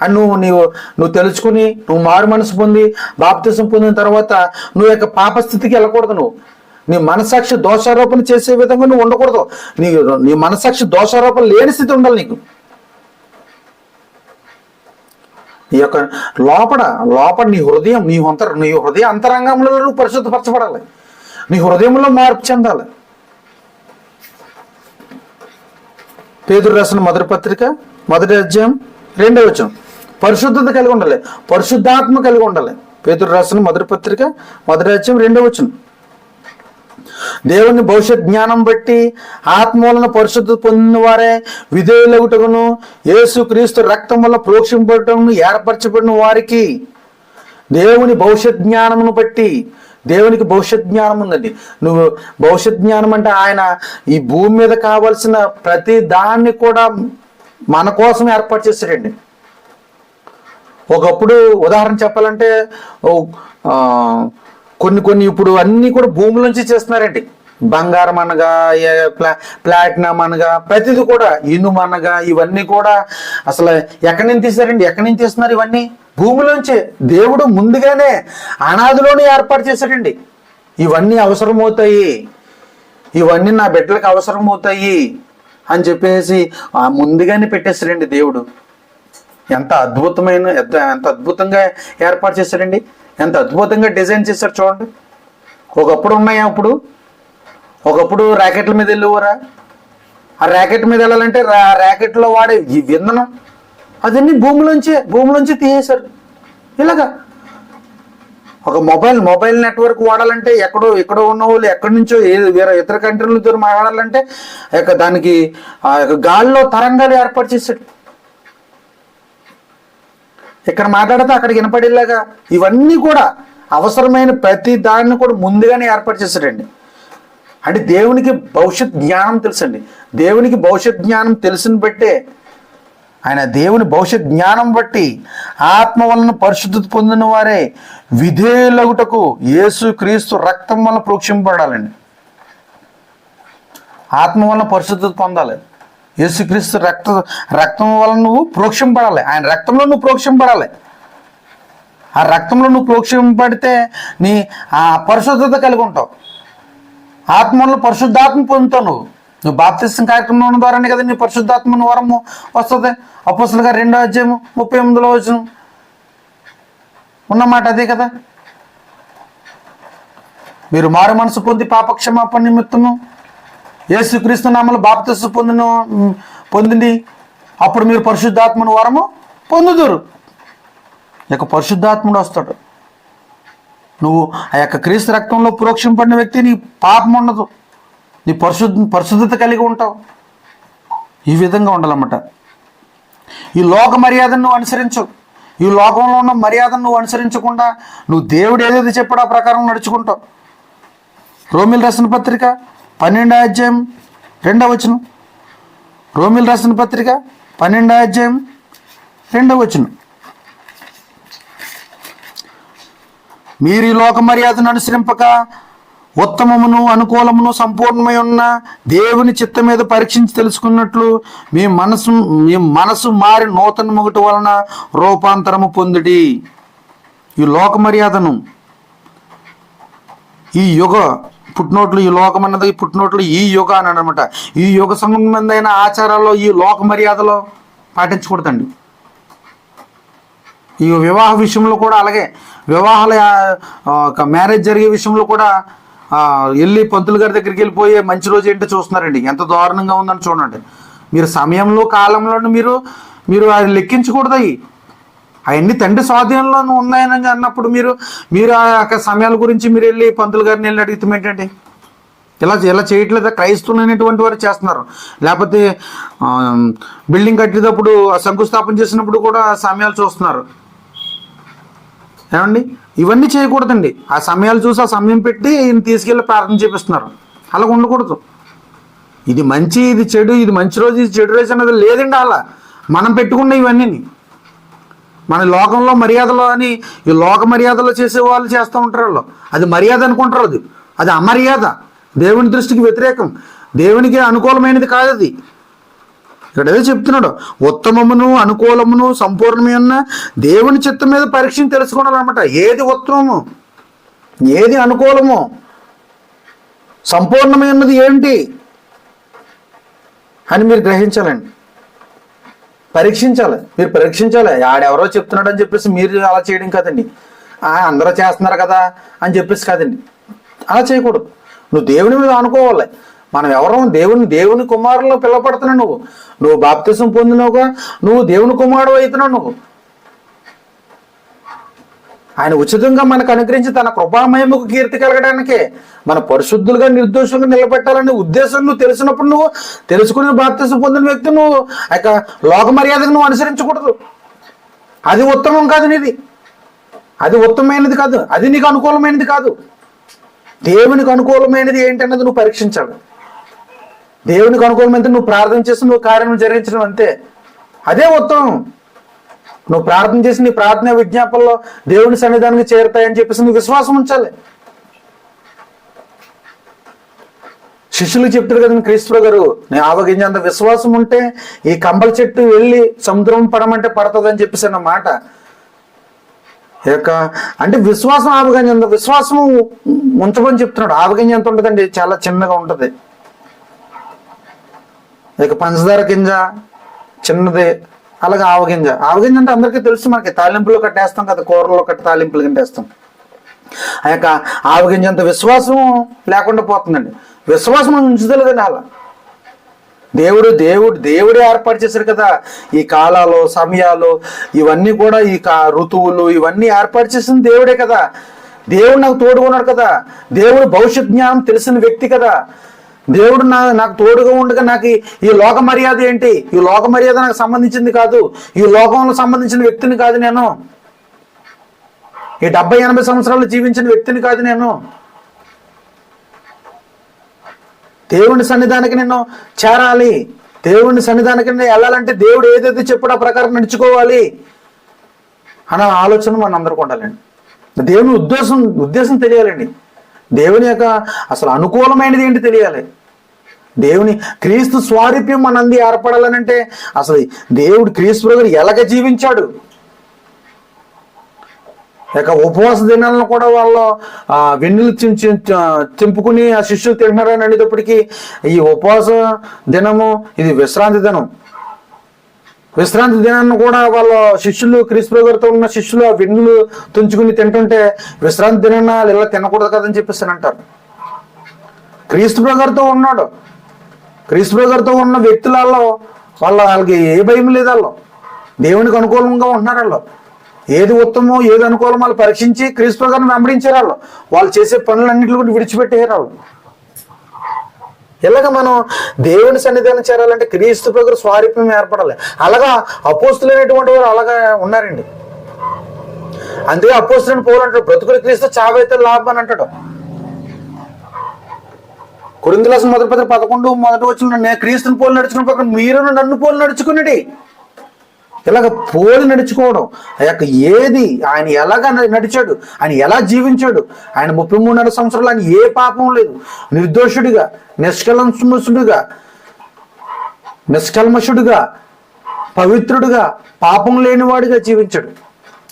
[SPEAKER 1] అని నువ్వు తెలుసుకుని నువ్వు మారు మనసు పొంది బాప్తిసం పొందిన తర్వాత నువ్వు పాపస్థితికి వెళ్ళకూడదు. నువ్వు నీ మనసాక్షి దోషారోపణ చేసే విధంగా నువ్వు ఉండకూడదు. నీ మనసాక్షి దోషారోపణ లేని స్థితి ఉండాలి నీకు. లోపల నీ హృదయ అంతరంగంలో నువ్వు పరిశుద్ధపరచబడాలి. నీ హృదయంలో మార్పు చెందాలి. పేతురు రాసిన మొదటి పత్రిక 1:2 పరిశుద్ధత కలిగి ఉండాలి, పరిశుద్ధాత్మ కలిగి ఉండాలి. పేతురు రాసిన మొదటి పత్రిక 1:2 దేవుని భవిష్యత్ జ్ఞానం బట్టి ఆత్మూలన పరిశుద్ధత పొందిన వారే విధేయులగుటకును యేసు క్రీస్తు రక్తం వల్ల ప్రోక్షింపబడటను ఏర్పరచబడిన వారికి దేవుని భవిష్యత్ జ్ఞానమును బట్టి. దేవునికి భవిష్యత్ జ్ఞానం ఉందండి. నువ్వు భవిష్యత్ జ్ఞానం అంటే ఆయన ఈ భూమి మీద కావలసిన ప్రతి దాన్ని కూడా మన కోసం ఏర్పాటు చేశాడండి. ఒకప్పుడు ఉదాహరణ చెప్పాలంటే కొన్ని ఇప్పుడు అన్ని కూడా భూమిలోంచి చేస్తున్నారండి. బంగారం అనగా, ప్లాటినం అనగా, ప్రతిది కూడా ఇనుము అనగా, ఇవన్నీ కూడా అసలు ఎక్కడి నుంచి తీశారండి? ఎక్కడి నుంచి తీస్తున్నారు? ఇవన్నీ భూమిలోంచే. దేవుడు ముందుగానే అనాదిలోనే ఏర్పాటు చేశాడండి. ఇవన్నీ అవసరమవుతాయి, ఇవన్నీ నా బిడ్డలకు అవసరమవుతాయి అని చెప్పేసి ముందుగానే పెట్టేశాడండి దేవుడు. ఎంత అద్భుతంగా ఏర్పాటు చేశాడండి, ఎంత అద్భుతంగా డిజైన్ చేశారు చూడండి. ఒకప్పుడు ఉన్నాయా? ఒకప్పుడు ర్యాకెట్ల మీద వెళ్ళేవారా? ఆ ర్యాకెట్ మీద వెళ్ళాలంటే ర్యాకెట్లో వాడే ఈ విందనం అదన్నీ భూమిలోంచి తీసేశారు. ఇలాగా ఒక మొబైల్ నెట్వర్క్ వాడాలంటే ఎక్కడో ఉన్న వాళ్ళు ఎక్కడి నుంచో వేరే ఇతర కంట్రీలతో మాట్లాడాలంటే దానికి ఆ గాల్లో తరంగాలు ఏర్పాటు చేశాడు. ఇక్కడ మాట్లాడితే అక్కడికి వినపడేలాగా ఇవన్నీ కూడా అవసరమైన ప్రతి దాన్ని కూడా ముందుగానే ఏర్పాటు చేశాడండి. అంటే దేవునికి భవిష్యత్ జ్ఞానం తెలుసండి. దేవునికి భవిష్యత్ జ్ఞానం తెలిసిన బట్టే ఆయన దేవుని భవిష్యత్ జ్ఞానం బట్టి ఆత్మ వలన పరిశుద్ధత పొందిన వారే విధేయులగుటకు యేసు క్రీస్తు రక్తం వలన ప్రోక్షింపబడాలండి. ఆత్మ వలన పరిశుద్ధత పొందాలి. యేసుక్రీస్తు రక్తం వలన నువ్వు ప్రోక్షింపడాలి. ఆయన రక్తంలో నువ్వు ప్రోక్షింపడాలి. ఆ రక్తంలో నువ్వు ప్రోక్షింపడితే నీ ఆ పరిశుద్ధత కలిగి ఉంటావు. ఆత్మలో పరిశుద్ధాత్మ పొందుతావు. నువ్వు బాప్తిస్మ కార్యక్రమం ద్వారానే కదా నీ పరిశుద్ధాత్మను వరము వస్తుంది. అపోస్తలుల గారు 2వ అధ్యాయము 38వ వచనం ఉన్నమాట అదే కదా. మీరు మారు మనసు పొంది పాపక్షమాపణ నిమిత్తము యేసుక్రీస్తు నామములో బాప్తిస్మ పొందింది, అప్పుడు మీరు పరిశుద్ధాత్మను వరము పొందుదురు. ఇక పరిశుద్ధాత్ముడు వస్తాడు. నువ్వు ఆ యొక్క క్రీస్తు రక్తంలో ప్రోక్షింపడిన వ్యక్తి, నీ పాపం ఉండదు, నీ పరిశుద్ధత కలిగి ఉంటావు. ఈ విధంగా ఉండాలన్నమాట. ఈ లోక మర్యాదను నువ్వు అనుసరించవు. ఈ లోకంలో ఉన్న మర్యాదను నువ్వు అనుసరించకుండా నువ్వు దేవుడు ఏదైతే చెప్పాడో ఆ ప్రకారం నడుచుకుంటావు. రోమిల్ రాసిన పత్రిక 12వ అధ్యాయం 2వ వచనం. రోమిల్ రాసిన పత్రిక 12వ అధ్యాయం 2వ వచనం. మీరు ఈ లోక మర్యాదను అనుసరింపక ఉత్తమమును అనుకూలమును సంపూర్ణమై ఉన్న దేవుని చిత్తం మీద పరీక్షించి తెలుసుకున్నట్లు మీ మనసు మారి నూతన మొగటి వలన రూపాంతరము పొందిడి. ఈ లోక మర్యాదను, ఈ యుగ పుట్టినోట్లు, ఈ లోకం అన్నది పుట్టినోట్లు ఈ యుగ అని అనమాట. ఈ యుగ సంబంధమైన ఆచారాల్లో ఈ లోక మర్యాదలో పాటించకూడదండి. ఈ వివాహ విషయంలో కూడా అలాగే, వివాహాల మ్యారేజ్ జరిగే విషయంలో కూడా వెళ్ళి పంతులు గారి దగ్గరికి వెళ్ళిపోయి మంచి రోజు ఏంటో చూస్తున్నారండి. ఎంత దారుణంగా ఉందని చూడండి. మీరు సమయంలో కాలంలో మీరు అది లెక్కించకూడదు. అవన్నీ తండ్రి స్వాధీనంలో ఉన్నాయని అన్నప్పుడు మీరు ఆ యొక్క సమయాల గురించి మీరు వెళ్ళి పంతులు గారిని వెళ్ళి అడుగుతాం ఏంటంటే ఇలా చేయట్లేదా? క్రైస్తవులైనటువంటి వారు చేస్తున్నారు. లేకపోతే బిల్డింగ్ కట్టేటప్పుడు శంకుస్థాపన చేసినప్పుడు కూడా సమయాలు చూస్తున్నారు. ఏమండి, ఇవన్నీ చేయకూడదండి. ఆ సమయాలు చూసి ఆ సమయం పెట్టి ఈయన తీసుకెళ్ళి ప్రార్థన చేపిస్తున్నారు. అలా ఉండకూడదు. ఇది మంచి, ఇది చెడు, ఇది మంచి రోజు, ఇది చెడు రోజు అన్నది లేదండి. అలా మనం పెట్టుకున్న ఇవన్నీ మన లోకంలో మర్యాదలో అని ఈ లోక మర్యాదలో చేసే వాళ్ళు చేస్తూ ఉంటారు. వాళ్ళు అది మర్యాద అనుకుంటారు. అది అమర్యాద, దేవుని దృష్టికి వ్యతిరేకం, దేవునికి అనుకూలమైనది కాదు. అది ఇక్కడ ఏదో చెప్తున్నాడు, ఉత్తమమును అనుకూలమును సంపూర్ణమైన దేవుని చిత్తం మీద పరీక్షను తెలుసుకోవాలన్నమాట. ఏది ఉత్తమము, ఏది అనుకూలము, సంపూర్ణమైనది ఏంటి అని మీరు గ్రహించాలండి. పరీక్షించాలి. మీరు పరీక్షించాలి. ఆడెవరో చెప్తున్నాడు అని చెప్పేసి మీరు అలా చేయడం కాదండి. అందరూ చేస్తున్నారు కదా అని చెప్పేసి కాదండి. అలా చేయకూడదు. నువ్వు దేవుని మీద అనుకోవాలి. మనం ఎవరో దేవుని కుమారుల్లో పిలవపడుతున్నావు. నువ్వు బాప్తిసం పొందినవుగా, నువ్వు దేవుని కుమారుడు అవుతున్నావు. ఆయన ఉచితంగా మనకు అనుగ్రహించి తన కృపామయముకు కీర్తి కలగడానికే మన పరిశుద్ధులుగా నిర్దోషంగా నిలబెట్టాలనే ఉద్దేశం నువ్వు తెలిసినప్పుడు, నువ్వు తెలుసుకుని బాప్తిసం పొందిన వ్యక్తి నువ్వు ఆ యొక్క లోక మర్యాదకు నువ్వు అనుసరించకూడదు. అది ఉత్తమం కాదు. నీది అది ఉత్తమమైనది కాదు. అది నీకు అనుకూలమైనది కాదు. దేవునికి అనుకూలమైనది ఏంటన్నది నువ్వు పరీక్షించాలి. దేవునికి అనుకూలమైతే నువ్వు ప్రార్థన చేసి నువ్వు కార్యం జరిగించడం అంతే. అదే ఉత్తమం. నువ్వు ప్రార్థన చేసి నీ ప్రార్థన విజ్ఞాపనలో దేవుని సన్నిధానానికి చేరుతాయని చెప్పేసి నువ్వు విశ్వాసం ఉంచాలి. శిష్యులకు చెప్తారు కదండి క్రీస్తు గారు, నేను ఆవగించేంత విశ్వాసం ఉంటే ఈ కంబల చెట్టు వెళ్ళి సముద్రం పడమంటే పడుతుందని చెప్పేసి అన్న మాట. అంటే విశ్వాసం ఆవగించేంత విశ్వాసం ఉంచమని చెప్తున్నాడు. ఆవగింజ ఎంత ఉంటుందండి? చాలా చిన్నగా ఉంటుంది. ఇక పంచదార గింజ చిన్నది, అలాగే ఆవగింజ. ఆవగింజ అంటే అందరికీ తెలుసు. మనకి తాలింపులో కట్టేస్తాం కదా, కూరలో కట్టి తాలింపులు కట్టేస్తాం. ఆ యొక్క ఆవగింజ అంత విశ్వాసం లేకుండా పోతుందండి. విశ్వాసం ఉంచుతలేదండి. అలా దేవుడే ఏర్పాటు చేశారు కదా ఈ కాలాలు, సమయాలు, ఇవన్నీ కూడా ఈ ఋతువులు ఇవన్నీ ఏర్పాటు చేసింది దేవుడే కదా. దేవుడు నాకు తోడుగా ఉన్నాడు కదా. దేవుడు భవిష్యత్ జ్ఞానం తెలిసిన వ్యక్తి కదా. దేవుడు నాకు తోడుగా ఉండగా నాకు ఈ లోక మర్యాద ఏంటి? ఈ లోక మర్యాద నాకు సంబంధించింది కాదు. ఈ లోకంలో సంబంధించిన వ్యక్తిని కాదు నేను. ఈ 70-80 సంవత్సరాలు జీవించిన వ్యక్తిని కాదు నేను. దేవుని సన్నిధానికి నేను చేరాలి, దేవుని సన్నిధానికి నేను వెళ్ళాలంటే దేవుడు ఏదైతే చెప్పాడో ఆ ప్రకారం నడుచుకోవాలి అన్న ఆలోచన మన అందరికీ ఉండాలండి. దేవుని ఉద్దేశం తెలియాలండి. దేవుని యొక్క అసలు అనుకూలమైనది ఏంటి తెలియాలి. దేవుని క్రీస్తు స్వారూప్యం మనంది ఏర్పడాలనంటే అసలు దేవుడు క్రీస్తు గారు ఎలాగ జీవించాడు. ఇక ఉపవాస దినాలను కూడా వాళ్ళు వెన్నులు తింపుకుని ఆ శిష్యులు తింటున్నారని అనేటప్పటికీ ఈ ఉపవాస దినము ఇది విశ్రాంతి దినం. విశ్రాంతి దినాన్ని కూడా వాళ్ళ శిష్యులు క్రీస్తు గారితో ఉన్న శిష్యులు ఆ వెన్నులు తుంచుకుని తింటుంటే విశ్రాంతి దినాన్ని వాళ్ళు ఇలా తినకూడదు కదని చెప్పేసి అంటారు. క్రీస్తు గారితో ఉన్నాడు, క్రీస్తు గారితో ఉన్న వ్యక్తులలో వాళ్ళకి ఏ భయం లేదు. వాళ్ళు దేవునికి అనుకూలంగా ఉంటున్నారు. ఏది ఉత్తమం ఏది అనుకూలం వాళ్ళు పరీక్షించి క్రీస్తు గారిని వెంబడించారు. వాళ్ళు చేసే పనులన్నింటిలో కూడా విడిచిపెట్టేయారు వాళ్ళు. ఇలాగ మనం దేవుని సన్నిధానం చేరాలంటే క్రీస్తు గారు స్వారూప్యం ఏర్పడాలి. అలాగా అపోస్తులైనటువంటి వారు అలాగా ఉన్నారండి. అందుకే అపోస్తులని పౌలు అంటాడు, బ్రతుకుడు క్రీస్తు చావైతే లాభం అని అంటాడు. కొరింథీ రాసిన 1:11 నేను క్రీస్తుని పోలి నడుచుకున్న ప్రకారం మీరు నన్ను పోలి నడుచుకున్నది. ఇలాగ పోలి నడుచుకోవడం ఏది ఆయన ఎలాగా నడిచాడు, ఆయన ఎలా జీవించాడు. ఆయన 33.5 సంవత్సరాలు ఆయన ఏ పాపం లేదు, నిర్దోషుడిగా నిష్కల్మషుడుగా పవిత్రుడుగా పాపం లేనివాడిగా జీవించాడు.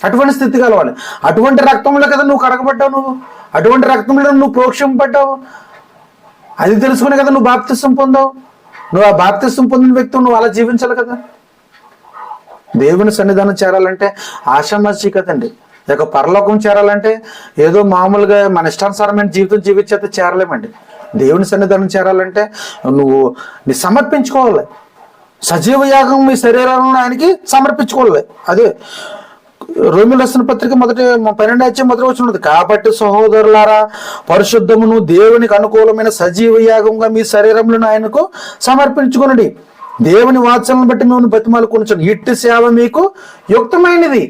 [SPEAKER 1] అటువంటి స్థితి కలవాలి. అటువంటి రక్తంలో కదా నువ్వు కడగబడ్డావు, నువ్వు అటువంటి రక్తంలో నువ్వు ప్రోక్షింపబడ్డావు. అది తెలుసుకునే కదా నువ్వు బాప్తిసం పొందావు. నువ్వు ఆ బాప్తిసం పొందిన వ్యక్తి నువ్వు అలా జీవించాలి కదా. దేవుని సన్నిధానం చేరాలంటే ఆషామాషి కదండి. ఇక పరలోకం చేరాలంటే ఏదో మామూలుగా మన ఇష్టానుసారమైన జీవితం జీవించేస్తే చేరలేమండి. దేవుని సన్నిధానం చేరాలంటే నువ్వు నీ సమర్పించుకోవాలి. సజీవ యాగం మీ శరీరాలను ఆయనకి సమర్పించుకోవాలి. అదే రోమీయులకు రాసిన పత్రిక 12:1 కాబట్టి సహోదరులారా, పరిశుద్ధమును దేవునికి అనుకూలమైన సజీవ యాగంగా మీ శరీరములను ఆయనకు సమర్పించుకొనుడి. దేవుని వాత్సలను బట్టి మేము బతిమాలుకొనుచున్నాం. ఇట్టి సేవ మీకు యుక్తమైనది.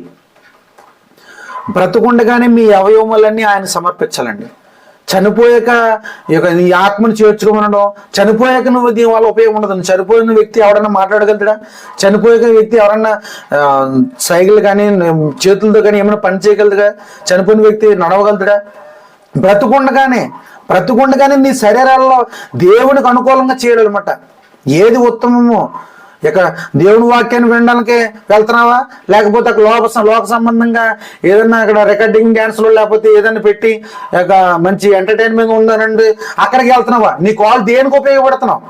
[SPEAKER 1] బ్రతుకుండగానే మీ అవయవములన్నీ ఆయన సమర్పించాలండి. చనిపోయాక నీ ఆత్మను చేర్చుకోమనడం, చనిపోయాక నువ్వు దీని వల్ల ఉపయోగం ఉండదు. చనిపోయిన వ్యక్తి ఎవరన్నా మాట్లాడగలుగుతాడా? చనిపోయాక వ్యక్తి ఎవరన్నా సైకిల్ కానీ చేతులతో కానీ ఏమైనా పని చేయగలుగుతాడా? చనిపోయిన వ్యక్తి నడవగలుగుతాడా? బ్రతుకుండగానే నీ శరీరాల్లో దేవునికి అనుకూలంగా చేయాలన్నమాట. ఏది ఉత్తమమో ఇక దేవుని వాక్యాన్ని వినడానికి వెళ్తున్నావా, లేకపోతే అక్కడ లోక సంబంధంగా ఏదన్నా అక్కడ రికార్డింగ్ డ్యాన్స్లో లేకపోతే ఏదైనా పెట్టి ఇక మంచి ఎంటర్టైన్మెంట్ ఉందనండి అక్కడికి వెళ్తున్నావా? నీ కాల్ దేనికి ఉపయోగపడుతున్నావు?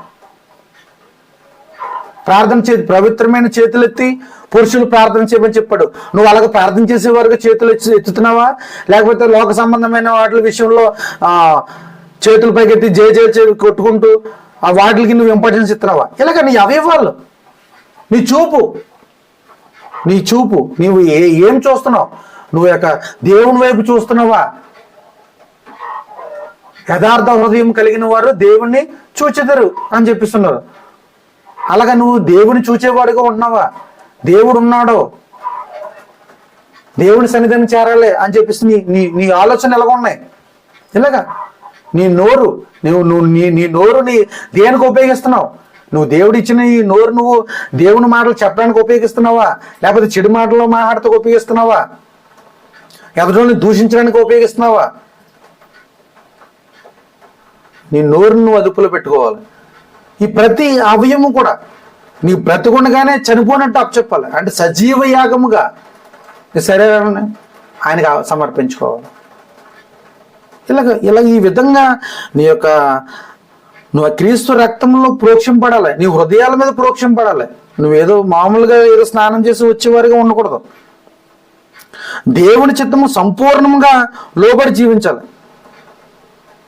[SPEAKER 1] ప్రార్థన పవిత్రమైన చేతులు ఎత్తి పురుషులు ప్రార్థన చేయమని చెప్పాడు. నువ్వు అలాగే ప్రార్థన చేసే వరకు చేతులు ఎత్తుతున్నావా, లేకపోతే లోక సంబంధమైన వాటి విషయంలో చేతులు పైకెత్తి జయ కొట్టుకుంటూ ఆ వాటికి నువ్వు ఇంపార్టెన్స్ ఇస్తున్నావా? ఇలాగ నీ అవయవాళ్ళు, నీ చూపు నీవు ఏం చూస్తున్నావు? నువ్వు యొక్క దేవుని వైపు చూస్తున్నావా? యథార్థ హృదయం కలిగిన వారు దేవుణ్ణి చూచెదరు అని చెప్పిస్తున్నారు. అలాగా నువ్వు దేవుని చూచేవాడుగా ఉంటున్నావా? దేవుడు ఉన్నాడో, దేవుని సన్నిధానం చేరాలి అని చెప్పేసి నీ ఆలోచన ఎలాగ ఉన్నాయి? ఇలాగా నీ నోరు నీ నోరు దేనికి ఉపయోగిస్తున్నావు? నువ్వు దేవుడు ఇచ్చిన ఈ నోరు నువ్వు దేవుని మాటలు చెప్పడానికి ఉపయోగిస్తున్నావా, లేకపోతే చెడు మాటలు మాట్లాడుతూ ఉపయోగిస్తున్నావా, ఎదుటిని దూషించడానికి ఉపయోగిస్తున్నావా? నీ నోరును నువ్వు అదుపులో పెట్టుకోవాలి. ఈ ప్రతి అవయము కూడా నీ బ్రతుకుండగానే చనిపోయినట్టు అప్పచెప్పాలి. అంటే సజీవ యాగముగా నీ శరీరాన్ని ఆయనకు సమర్పించుకోవాలి. ఇలాగ ఈ విధంగా నువ్వు క్రీస్తు రక్తంలో ప్రోక్షింపడాలి. నీ హృదయాల మీద ప్రోక్షింపడాలి. నువ్వేదో మామూలుగా ఏదో స్నానం చేసి వచ్చేవారిగా ఉండకూడదు. దేవుని చిత్తము సంపూర్ణంగా లోబడి జీవించాలి.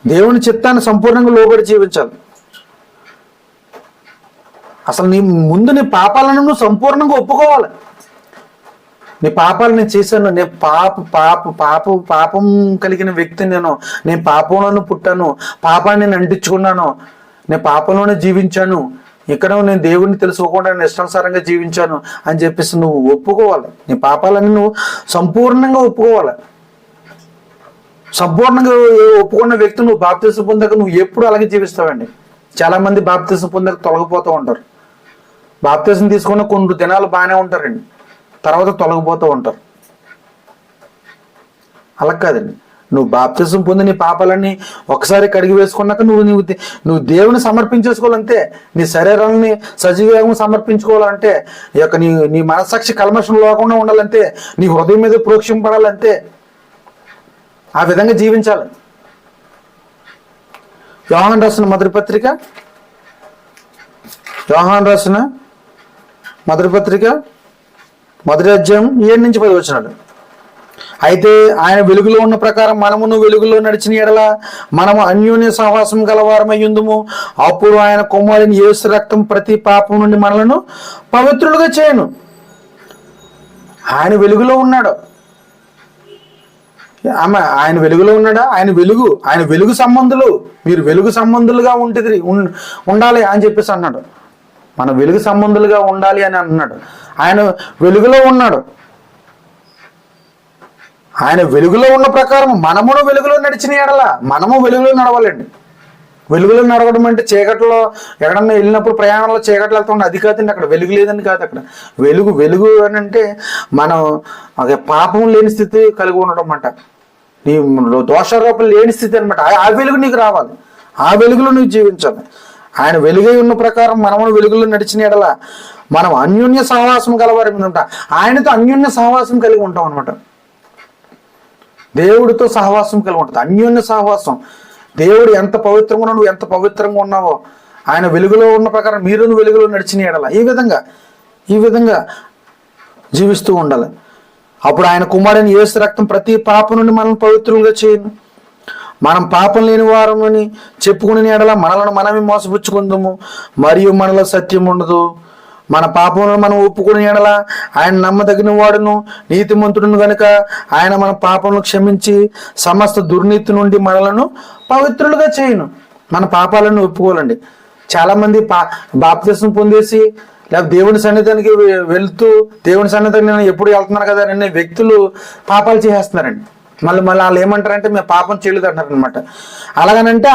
[SPEAKER 1] దేవుని చిత్తాన్ని సంపూర్ణంగా లోబడి జీవించాలి. అసలు నీ పాపాలను నువ్వు సంపూర్ణంగా ఒప్పుకోవాలి. నీ పాపాలు నేను చేశాను, నేను పాపం కలిగిన వ్యక్తిని, నేను పాపంలోనూ పుట్టాను, పాపాన్ని నేను అంటించుకున్నాను, నేను పాపంలోనే జీవించాను, ఇక్కడ నేను దేవుడిని తెలుసుకోకుండా నేను ఇష్టానుసారంగా జీవించాను అని చెప్పేసి నువ్వు ఒప్పుకోవాలి. నీ పాపాలని నువ్వు సంపూర్ణంగా ఒప్పుకోవాలి. సంపూర్ణంగా ఒప్పుకున్న వ్యక్తి నువ్వు బాప్తిసం పొందాక నువ్వు ఎప్పుడు అలాగే జీవిస్తావండి. చాలా మంది బాప్తిసం పొందాక తొలగిపోతూ ఉంటారు. బాప్తిసం తీసుకున్న కొన్ని దినాలు బాగానే ఉంటారండి, తర్వాత తొలగిపోతూ ఉంటారు. అలా కాదండి. నువ్వు బాప్తిసం పొంది నీ పాపాలన్నీ ఒకసారి కడిగి వేసుకున్నాక నువ్వు దేవుని సమర్పించేసుకోవాలంటే, నీ శరీరాన్ని సజీవంగా సమర్పించుకోవాలంటే, ఈ యొక్క నీ మనస్సాక్షి కల్మషం లేకుండా ఉండాలంటే, నీ హృదయం మీద ప్రోక్షింపడాలంటే ఆ విధంగా జీవించాలి. యోహాను రాసిన మొదటి పత్రిక, మొదటి అధ్యాయం 7-10 వచనాలు. అయితే ఆయన వెలుగులో ఉన్న ప్రకారం మనమును వెలుగులో నడిచిన ఎడల మనము అన్యోన్య సహవాసం గలవారమయ్యుందుము. అప్పుడు ఆయన కుమారుని యేసు రక్తం ప్రతి పాపం నుండి మనలను పవిత్రులుగా చేయను. ఆయన వెలుగులో ఉన్నాడు. ఆయన వెలుగులో ఉన్నాడా? ఆయన వెలుగు సంబంధులు. మీరు వెలుగు సంబంధులుగా ఉండాలి అని చెప్పేసి అన్నాడు. మన వెలుగు సంబంధులుగా ఉండాలి అని అన్నాడు. ఆయన వెలుగులో ఉన్నాడు. ఆయన వెలుగులో ఉన్న ప్రకారం మనమును వెలుగులో నడిచిన ఎడల మనము వెలుగులో నడవాలండి. వెలుగులో నడవడం అంటే చీకట్లో ఎక్కడన్నా వెళ్ళినప్పుడు ప్రయాణంలో చీకట్లు వెళ్తుండే అది కాదండి. అక్కడ వెలుగు లేదని కాదు. అక్కడ వెలుగు అని అంటే మనం పాపం లేని స్థితి కలిగి ఉండడం అంట. నీ దోషారోపణ లేని స్థితి అనమాట. ఆ వెలుగు నీకు రావాలి. ఆ వెలుగులో నీకు జీవించాలి. ఆయన వెలుగై ఉన్న ప్రకారం మనము వెలుగులో నడిచిన ఎడల మనం అన్యోన్య సహవాసం గలవారి ఉంటాం. ఆయనతో అన్యోన్య సహవాసం కలిగి ఉంటాం అనమాట. దేవుడితో సహవాసం కలిగి ఉంటుంది. అన్యోన్య సహవాసం. దేవుడు ఎంత పవిత్రంగా ఉన్నావు, నువ్వు ఎంత పవిత్రంగా ఉన్నావో ఆయన వెలుగులో ఉన్న ప్రకారం మీరు వెలుగులో నడిచిన ఎడల ఈ విధంగా జీవిస్తూ ఉండాలి. అప్పుడు ఆయన కుమారుని యేసు రక్తం ప్రతి పాపం నుండి మనల్ని పవిత్రులుగా చేయను. మనం పాపం లేని వారమని చెప్పుకునే ఎడల మనలను మనమే మోసపుచ్చుకుందాము, మరియు మనలో సత్యం ఉండదు. మన పాపములను మనం ఒప్పుకునే ఎడల ఆయన నమ్మదగిన వాడును నీతిమంతుడును గనుక ఆయన మన పాపములను క్షమించి సమస్త దుర్నీతి నుండి మనలను పవిత్రులుగా చేయను. మన పాపాలను ఒప్పుకోవాలండి. చాలా మంది బాప్తిసం పొందేసి లేకపోతే దేవుని సన్నిధానికి వెళ్తూ దేవుని సన్నిధానికి నేను ఎప్పుడు వెళ్తున్నాను కదా అనే వ్యక్తులు పాపాలు చేసేస్తున్నారండి. మళ్ళీ వాళ్ళు ఏమంటారంటే మేము పాపం చేయలేదు అంటారు అనమాట. అలాగనంటే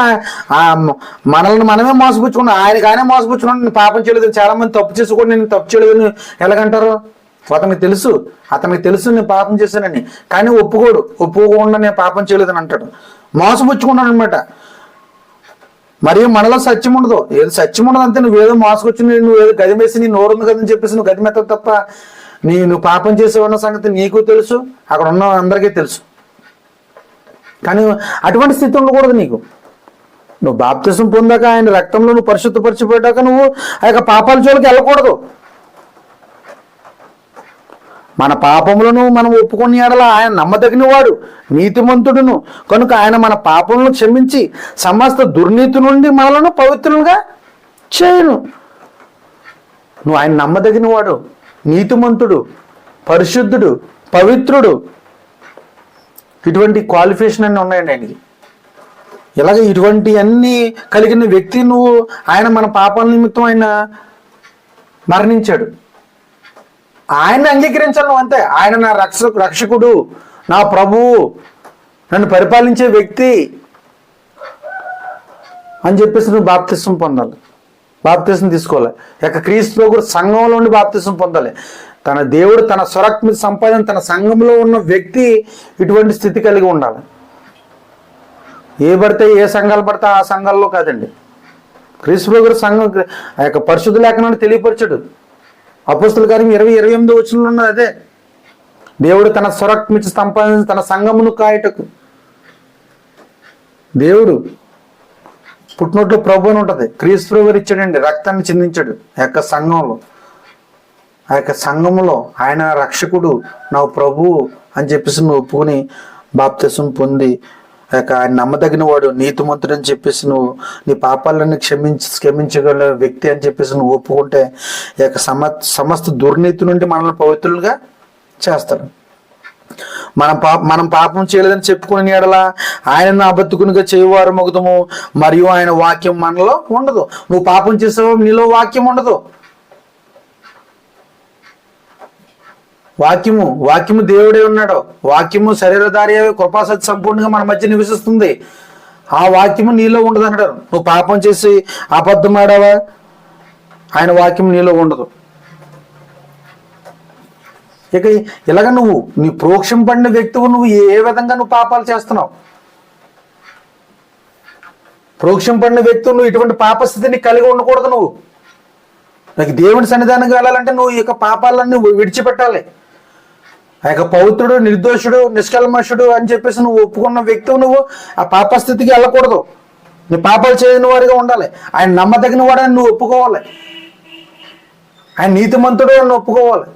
[SPEAKER 1] మనల్ని మనమే మోసపుచ్చుకున్నాం, ఆయనగానే మోసపుచ్చుకున్నాను నేను పాపం చేయలేదు. చాలా మంది తప్పు చేసుకోండి నేను తప్పు చేయలేదని ఎలాగంటారు? అతనికి తెలుసు నేను పాపం చేశానని, కానీ ఒప్పుకోకుండా నేను పాపం చేయలేదని అంటాడు. మోసపుచ్చుకున్నాను అనమాట. మరియు మనలో సత్యం ఉండదు. ఏదో సత్యం ఉండదు అంతే. నువ్వేదో మోసకొచ్చి నువ్వు ఏదో గదిమేసి నీ నోరు ఉంది కదని చెప్పేసి నువ్వు గదిమెత్తవు తప్ప నువ్వు పాపం చేసేవన్న సంగతి నీకు తెలుసు, అక్కడ ఉన్న అందరికీ తెలుసు. కానీ అటువంటి స్థితి ఉండకూడదు నీకు. నువ్వు బాప్తిసం పొందాక ఆయన రక్తంలో నువ్వు పరిశుద్ధపరిచిపోయాక నువ్వు ఆ యొక్క పాపాల జోలికి వెళ్ళకూడదు. మన పాపములను మనం ఒప్పుకొని ఎడల ఆయన నమ్మదగిన వాడు నీతిమంతుడును కనుక ఆయన మన పాపములను క్షమించి సమస్త దుర్నీతి నుండి మనలను పవిత్రులుగా చేయను. నువ్వు ఆయన నమ్మదగిన వాడు, నీతిమంతుడు, పరిశుద్ధుడు, పవిత్రుడు, ఇటువంటి క్వాలిఫికేషన్ అన్నీ ఉన్నాయండి ఆయనకి. ఇలాగే ఇటువంటి అన్ని కలిగిన వ్యక్తి నువ్వు. ఆయన మన పాపాల నిమిత్తం ఆయన మరణించాడు. ఆయన్ని అంగీకరించాలి నువ్వు అంతే. ఆయన నా రక్షకుడు, నా ప్రభువు, నన్ను పరిపాలించే వ్యక్తి అని చెప్పేసి నువ్వు బాప్తిసం పొందాలి, బాప్తిసం తీసుకోవాలి. ఇక క్రీస్తులో కూడా సంఘంలో ఉండి బాప్తిసం పొందాలి. తన దేవుడు తన స్వరక్త మీద సంపాదన తన సంఘంలో ఉన్న వ్యక్తి ఇటువంటి స్థితి కలిగి ఉండాలి. ఏ సంఘాలు పడితే ఆ సంఘాల్లో కాదండి. క్రీస్తులో కూడా సంఘం ఆ యొక్క పరిశుద్ధ లేఖనాన్ని తెలియపరచడు. అపోస్తల కార్యం 20-28 వచనంలో ఉన్నది అదే. దేవుడు తన స్వరక్త మీద సంపాదించి తన సంఘమును కాయటకు. దేవుడు పుట్టినట్లు ప్రభు అని ఉంటుంది. క్రీస్తు గారు ఇచ్చాడండి, రక్తాన్ని చిందించాడు ఆ యొక్క సంఘంలో. ఆ యొక్క సంఘంలో ఆయన రక్షకుడు, నా ప్రభువు అని చెప్పేసి నువ్వు ఒప్పుకొని బాప్తిసం పొంది ఆయన నమ్మదగిన వాడు, నీతిమంతుడు అని చెప్పేసి నువ్వు నీ పాపాలన్నీ క్షమించగల వ్యక్తి అని చెప్పేసి నువ్వు ఒప్పుకుంటే ఈ యొక్క సమస్త దుర్నీతి నుండి మనల్ని పవిత్రులుగా చేస్తాడు. మనం పాపం చేయలేదని చెప్పుకునే ఎడల ఆయన అబద్ధకునిగా చేయవారు మగుదము, మరియు ఆయన వాక్యం మనలో ఉండదు. నువ్వు పాపం చేసావు, నీలో వాక్యం ఉండదు. వాక్యము దేవుడే ఉన్నాడు. వాక్యము శరీరధారి కృపాసత్య సంపూర్ణంగా మన మధ్య నివసిస్తుంది. ఆ వాక్యము నీలో ఉండదు అన్నాడు. నువ్వు పాపం చేసి అబద్ధం ఆడావా, ఆయన వాక్యం నీలో ఉండదు. ఇక ఇలాగ నీ ప్రోక్షం పడిన వ్యక్తివు నువ్వు ఏ విధంగా నువ్వు పాపాలు చేస్తున్నావు? ప్రోక్షం పడిన వ్యక్తులు నువ్వు ఇటువంటి పాపస్థితిని కలిగి ఉండకూడదు. నువ్వు నాకు దేవుని సన్నిధానంగా వెళ్ళాలంటే నువ్వు ఈ యొక్క పాపాలన్నీ విడిచిపెట్టాలి. ఆ యొక్క పవిత్రుడు, నిర్దోషుడు, నిష్కల్మషుడు అని చెప్పేసి నువ్వు ఒప్పుకున్న వ్యక్తివు నువ్వు ఆ పాపస్థితికి వెళ్ళకూడదు. నీ పాపాలు చేయని వారిగా ఉండాలి. ఆయన నమ్మదగిన వాడని నువ్వు ఒప్పుకోవాలి. ఆయన నీతిమంతుడు అని ఒప్పుకోవాలి.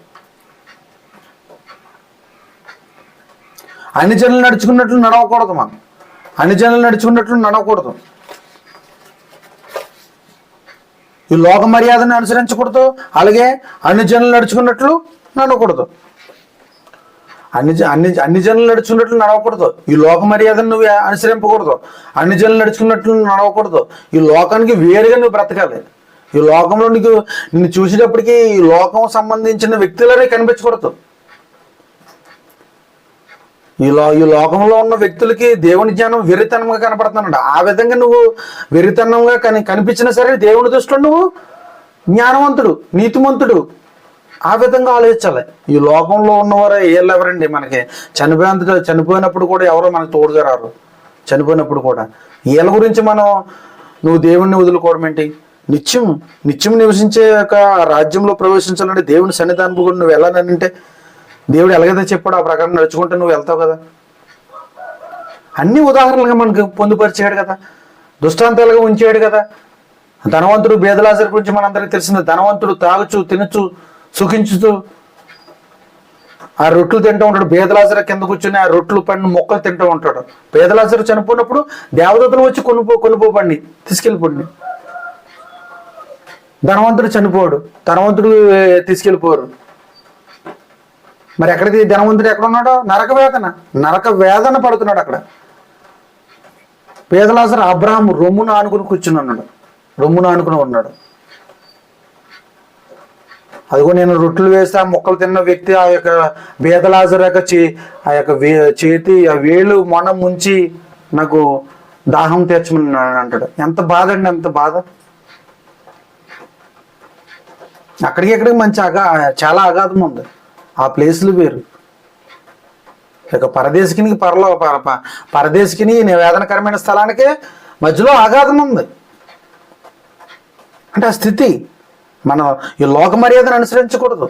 [SPEAKER 1] అన్ని జనులు నడుచుకున్నట్లు నడవకూడదు. మనం అన్ని జనులు నడుచుకున్నట్లు నడవకూడదు. ఈ లోక మర్యాదను అనుసరించకూడదు. అలాగే అన్ని జనులు నడుచుకున్నట్లు నడవకూడదు. అన్ని జనులు నడుచుకున్నట్లు నడవకూడదు. ఈ లోక మర్యాదను నువ్వు అనుసరింపకూడదు. అన్ని జనులు నడుచుకున్నట్లు నడవకూడదు. ఈ లోకానికి వేరుగా నువ్వు బ్రతకాలి. ఈ లోకంలో నిన్ను చూసేటప్పటికీ ఈ లోకం సంబంధించిన వ్యక్తులనే కనిపించకూడదు. ఈ లోకంలో ఉన్న వ్యక్తులకి దేవుని జ్ఞానం వెర్రితనంగా కనపడుతున్నాడు. ఆ విధంగా నువ్వు వెర్రితనంగా కనిపించినా సరే దేవుని దృష్టిలో నువ్వు జ్ఞానవంతుడు, నీతిమంతుడు. ఆ విధంగా ఆలోచించాలి. ఈ లోకంలో ఉన్నవారు ఎవరండి? మనకి చనిపోయినప్పుడు కూడా ఎవరో మనకు తోడుగా రారు. చనిపోయినప్పుడు కూడా వీళ్ళ గురించి నువ్వు దేవుణ్ణి వదులుకోవడం ఏంటి? నిత్యం నివసించే యొక్క రాజ్యంలో ప్రవేశించాలంటే దేవుని సన్నిధానం కూడా నువ్వు వెళ్ళాలంటే దేవుడు ఎలాగైతే చెప్పాడు ఆ ప్రకారం నడుచుకుంటే నువ్వు వెళ్తావు కదా. అన్ని ఉదాహరణలుగా మనకు పొందుపరిచాడు కదా, దృష్టాంతాలుగా ఉంచాడు కదా. ధనవంతుడు బేదలాజరు గురించి మనందరికీ తెలిసింది. ధనవంతుడు తాగుచు తినచ్చు సుఖించుతూ ఆ రొట్లు తింటూ ఉంటాడు. బేదలాజరు కింద కూర్చొని ఆ రొట్లు పండిన మొక్కలు తింటూ ఉంటాడు. బేదలాజరు చనిపోయినప్పుడు దేవదూతలు వచ్చి కొనుపోబండి తీసుకెళ్ళిపోండి. ధనవంతుడు చనిపోడు, ధనవంతుడు తీసుకెళ్ళిపోరు. మరి ఎక్కడికి ధనవంతుడు ఎక్కడ ఉన్నాడో? నరక వేదన పడుతున్నాడు అక్కడ. బేదలాజరు అబ్రహాము రొమ్మును ఆనుకుని కూర్చుని ఉన్నాడు. రొమ్మును ఆనుకుని ఉన్నాడు. అదిగో నేను రొట్టెలు వేస్తే ఆ మొక్కలు తిన్న వ్యక్తి ఆ యొక్క బేదలాజరు యొక్క ఆ యొక్క చేతి ఆ వేలు మొన ముంచి నాకు దాహం తీర్చమని అంటాడు. ఎంత బాధ అండి, ఎంత బాధ. అక్కడికి మంచి చాలా అగాధం ఉంది. ఆ ప్లేస్లు వేరు. ఇక పరదేశికి పరదేశికి వేదనకరమైన స్థలానికి మధ్యలో అగాధం ఉంది. అంటే ఆ స్థితి మనం ఈ లోక మర్యాదను అనుసరించకూడదు.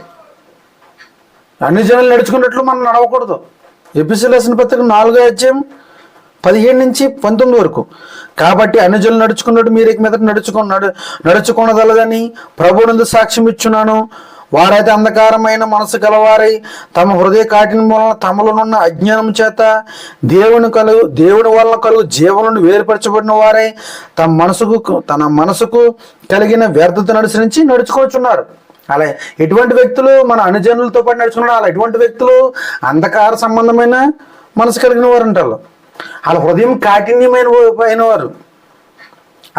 [SPEAKER 1] అన్ని జనులు నడుచుకున్నట్లు మనం నడవకూడదు. ఎపిసోడ్ రాసిన పత్రిక 4వ అధ్యాయం 17 నుంచి 19 వరకు. కాబట్టి అన్ని జనులు నడుచుకున్నట్టు మీరు ఇక మీద నడుచుకున్నదలదని ప్రభువునందు సాక్ష్యం ఇచ్చున్నాను. వారైతే అంధకారమైన మనసు గలవారై తమ హృదయ కాఠిన్యం వలన తమలోనున్న అజ్ఞానం చేత దేవుని వలన కలుగు జీవనను వేరుపరచబడిన వారై తన మనసుకు కలిగిన వ్యర్థతను అనుసరించి నడుచుకోవచ్చున్నారు. అలా ఎటువంటి వ్యక్తులు మన అనుజనులతో పాటు నడుచుకున్నారు? అలా ఎటువంటి వ్యక్తులు అంధకార సంబంధమైన మనసు కలిగిన వారు అంటారు. వాళ్ళ హృదయం కాఠిన్యమైన వారు,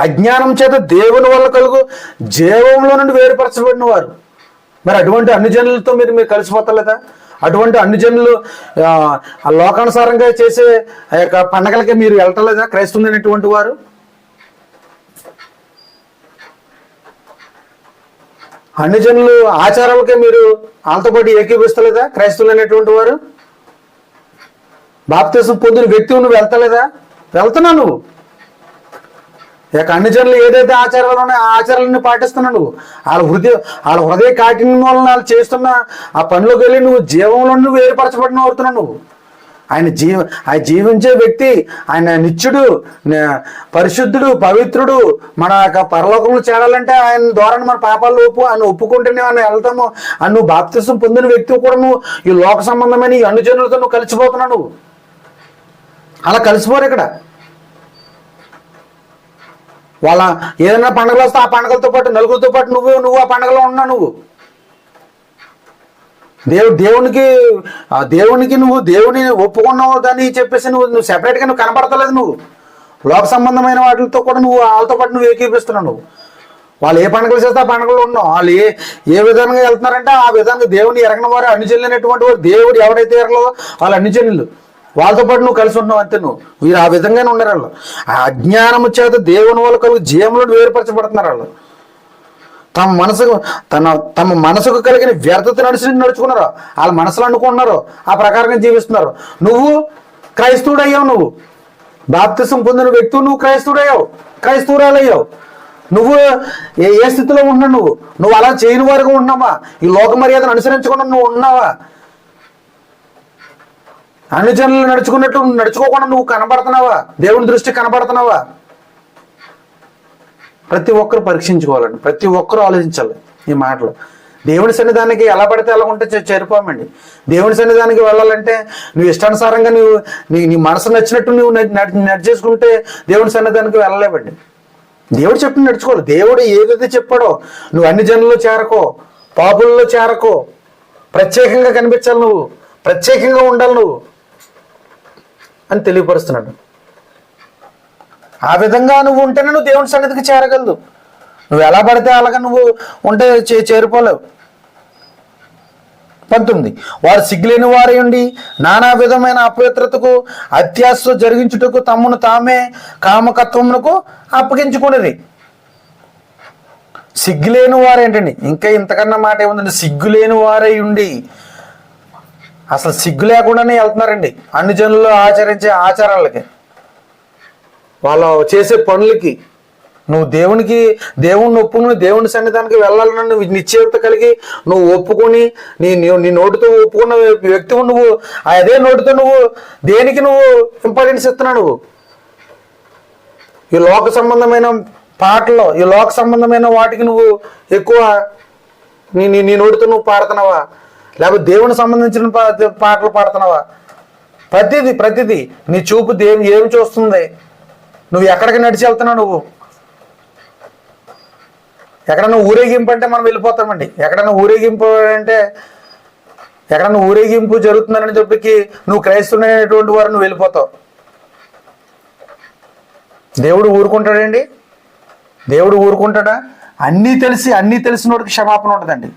[SPEAKER 1] అజ్ఞానం చేత దేవుని వల్ల కలుగు జీవంలో నుండి వేరుపరచబడిన వారు. మరి అటువంటి అన్ని జనులతో మీరు కలిసిపోతలేదా? అటువంటి అన్ని జనులు లోకానుసారంగా చేసే ఆ యొక్క పండగలకి మీరు వెళ్ళటలేదా? క్రైస్తవులైనటువంటి వారు అన్ని జనులు ఆచారాలకే మీరు వాళ్ళతో పాటు ఏకీపిస్తలేదా? క్రైస్తవులైనటువంటి వారు బాప్తిసం పొందిన వ్యక్తి నువ్వు వెళ్తలేదా? వెళ్తున్నావు నువ్వు. ఇక అన్ని జనులు ఏదైతే ఆచారాలు ఉన్నాయో ఆ ఆచారాలన్నీ పాటిస్తున్నావు నువ్వు. వాళ్ళ హృదయ కాఠిన్యం వలన వాళ్ళు చేస్తున్న ఆ పనిలోకి వెళ్ళి నువ్వు జీవంలో నువ్వు ఏర్పరచబడిన అవుతున్నావు నువ్వు. ఆయన జీవించే వ్యక్తి, ఆయన నిత్యుడు, పరిశుద్ధుడు, పవిత్రుడు. మన పరలోకంలో చేరాలంటే ఆయన ద్వారా మన పాపాలు ఆయన ఒప్పుకుంటేనే ఆయన వెళ్తాము. అని నువ్వు బాప్తిసం పొందిన వ్యక్తి కూడా నువ్వు ఈ లోక సంబంధమైన ఈ అన్ని జనులతో నువ్వు కలిసిపోతున్నావు. నువ్వు అలా కలిసిపోరు. ఇక్కడ వాళ్ళ ఏదైనా పండుగలు వస్తే ఆ పండుగలతో పాటు నలుగురితో పాటు నువ్వు ఆ పండుగలో ఉన్నావు. నువ్వు దేవునికి నువ్వు దేవుని ఒప్పుకున్నావు అని చెప్పేసి నువ్వు సెపరేట్గా నువ్వు కనపడతలేదు. నువ్వు లోక సంబంధమైన వాటితో కూడా నువ్వు వాళ్ళతో పాటు నువ్వు ఏకీపిస్తున్నావు. నువ్వు వాళ్ళు ఏ పండుగలు చేస్తే ఆ పండుగలు ఉన్నాం. వాళ్ళు ఏ విధంగా వెళ్తున్నారంటే ఆ విధంగా దేవుని ఎరగని వారు, అన్ని చెల్లినటువంటి వారు, దేవుడు ఎవరైతే ఎరగలేదో వాళ్ళు అన్ని చెల్లిలు, వాళ్ళతో పాటు నువ్వు కలిసి ఉన్నావు అంతే. వీరు ఆ విధంగానే ఉన్నారు. వాళ్ళు ఆ అజ్ఞానము చేత దేవుని వాళ్ళు కలుగు జీవములను వేరుపరచబడుతున్నారు. వాళ్ళు తమ మనసుకు కలిగిన వ్యర్థత నడుచుకున్నారు. వాళ్ళ మనసులో అనుకుంటున్నారు, ఆ ప్రకారంగా జీవిస్తున్నారు. నువ్వు క్రైస్తవుడయ్యావు. నువ్వు బాప్తిసం పొందిన వ్యక్తి, నువ్వు క్రైస్తవుడయ్యావు, క్రైస్తవురాలయ్యావు. నువ్వు ఏ స్థితిలో ఉంటున్నావు? నువ్వు అలా చేయని వారుగా ఉన్నావా? ఈ లోక మర్యాదను అనుసరించకుండా నువ్వు ఉన్నావా? అన్ని జనులు నడుచుకున్నట్టు నడుచుకోకుండా నువ్వు కనబడుతున్నావా? దేవుని దృష్టి కనబడుతున్నావా? ప్రతి ఒక్కరు పరీక్షించుకోవాలండి. ప్రతి ఒక్కరు ఆలోచించాలి ఈ మాటలు. దేవుని సన్నిధానికి ఎలా పడితే అలా ఉంటే చేరిపోమండి. దేవుని సన్నిధానికి వెళ్ళాలంటే నువ్వు ఇష్టానుసారంగా నీ మనసు నచ్చినట్టు నువ్వు నడిచేసుకుంటే దేవుని సన్నిధానికి వెళ్ళలేవండి. దేవుడు చెప్పి నడుచుకోవాలి. దేవుడు ఏదైతే చెప్పాడో, నువ్వు అన్ని జనుల్లో చేరకో, పాపుల్లో చేరకో, ప్రత్యేకంగా కనిపించాలి, నువ్వు ప్రత్యేకంగా ఉండాలి నువ్వు అని తెలియపరుస్తున్నాడు. ఆ విధంగా నువ్వు ఉంటేనే నువ్వు దేవుని సన్నిధికి చేరగలదు. నువ్వు ఎలా పడితే అలాగా నువ్వు ఉంటే చేరిపోలేవు. 19 వారు సిగ్గులేని వారై ఉండి నానా విధమైన అపవిత్రతకు అత్యాశ జరిగించుటకు తమ్మును తామే కామకత్వమునకు అప్పగించుకునేది. సిగ్గులేని వారేంటండి? ఇంకా ఇంతకన్నా మాట ఏముందండి? సిగ్గులేని వారై ఉండి, అసలు సిగ్గు లేకుండానే వెళ్తున్నారండి అన్ని జనులు ఆచరించే ఆచారాలకి, వాళ్ళు చేసే పనులకి. నువ్వు దేవుణ్ణి ఒప్పుకుని దేవుని సన్నిధానికి వెళ్ళాలని నువ్వు నిశ్చయత కలిగి నువ్వు ఒప్పుకొని నీ నోటితో ఒప్పుకున్న వ్యక్తి నువ్వు అదే నోటితో నువ్వు దేనికి నువ్వు ఇంపార్టెన్స్ ఇస్తున్నావు? నువ్వు ఈ లోక సంబంధమైన పాటల్లో, ఈ లోక సంబంధమైన వాటికి నువ్వు ఎక్కువ నీ నోటితో నువ్వు పాడుతున్నావా? లేకపోతే దేవునికి సంబంధించిన పాటలు పాడుతున్నావా? ప్రతిదీ నీ చూపు ఏమి చూస్తుంది? నువ్వు ఎక్కడికి నడిచి వెళ్తున్నావు? నువ్వు ఎక్కడన్నా ఊరేగింపు అంటే మనం వెళ్ళిపోతామండి. ఎక్కడన్నా ఊరేగింపు జరుగుతుందని చెప్పి నువ్వు క్రైస్తవునైనటువంటి వారు నువ్వు వెళ్ళిపోతావు. దేవుడు ఊరుకుంటాడండి? దేవుడు ఊరుకుంటాడా? అన్నీ తెలిసినోడికి క్షమాపణ ఉండదండి.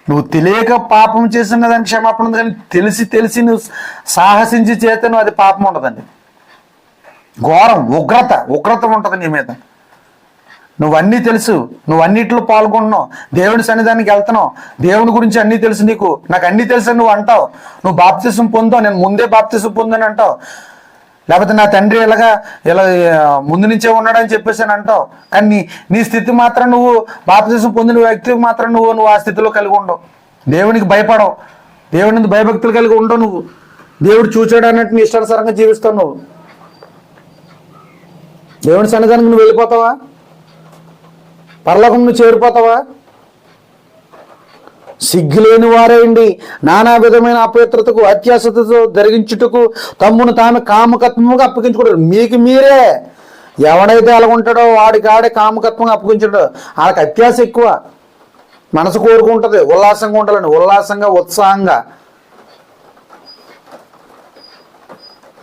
[SPEAKER 1] నువ్వు తెలియక పాపం చేసిన దానికి క్షమాపణ ఉంది, కానీ తెలిసి నువ్వు సాహసించి చేస్తే నువ్వు అది పాపం ఉండదండి. ఘోరం, ఉగ్రత ఉంటుంది నీ మీద. నువ్వన్నీ తెలుసు, నువ్వు అన్నిట్లో పాల్గొంటున్నావు, దేవుని సన్నిధానికి వెళ్తున్నావు, దేవుని గురించి అన్నీ తెలుసు నీకు. నాకు అన్నీ తెలుసు అని నువ్వు అంటావు. నువ్వు బాప్తిసం పొందావు, నేను ముందే బాప్తిసం పొందని అంటావు. లేకపోతే నా తండ్రి ఇలా ముందు నుంచే ఉన్నాడని చెప్పేసి అని అంటావు. కానీ నీ స్థితి మాత్రం నువ్వు బాప్తిసం పొందిన వ్యక్తి మాత్రం నువ్వు ఆ స్థితిలో కలిగి ఉండవు. దేవునికి భయపడవు, దేవుని భయభక్తులు కలిగి ఉండవు. నువ్వు దేవుడు చూచాడు అన్నట్టు నీ ఇష్టానుసారంగా జీవిస్తావు. నువ్వు దేవుని సన్నిధానికి నువ్వు వెళ్ళిపోతావా? పరలోకం నువ్వు చేరిపోతావా? సిగ్గులేని వారేండి నానా విధమైన అపవిత్రతకు అత్యాశతో జరిగించుటకు తమ్మును తామే కామకత్వముగా అప్పగించుకుంటారు. మీకు మీరే ఎవడైతే అలాగుంటాడో వాడికి ఆడే కామకత్వంగా అప్పగించుంటాడు. వాళ్ళకి అత్యాశ ఎక్కువ, మనసు కోరుకుంటుంది ఉల్లాసంగా ఉండాలని, ఉత్సాహంగా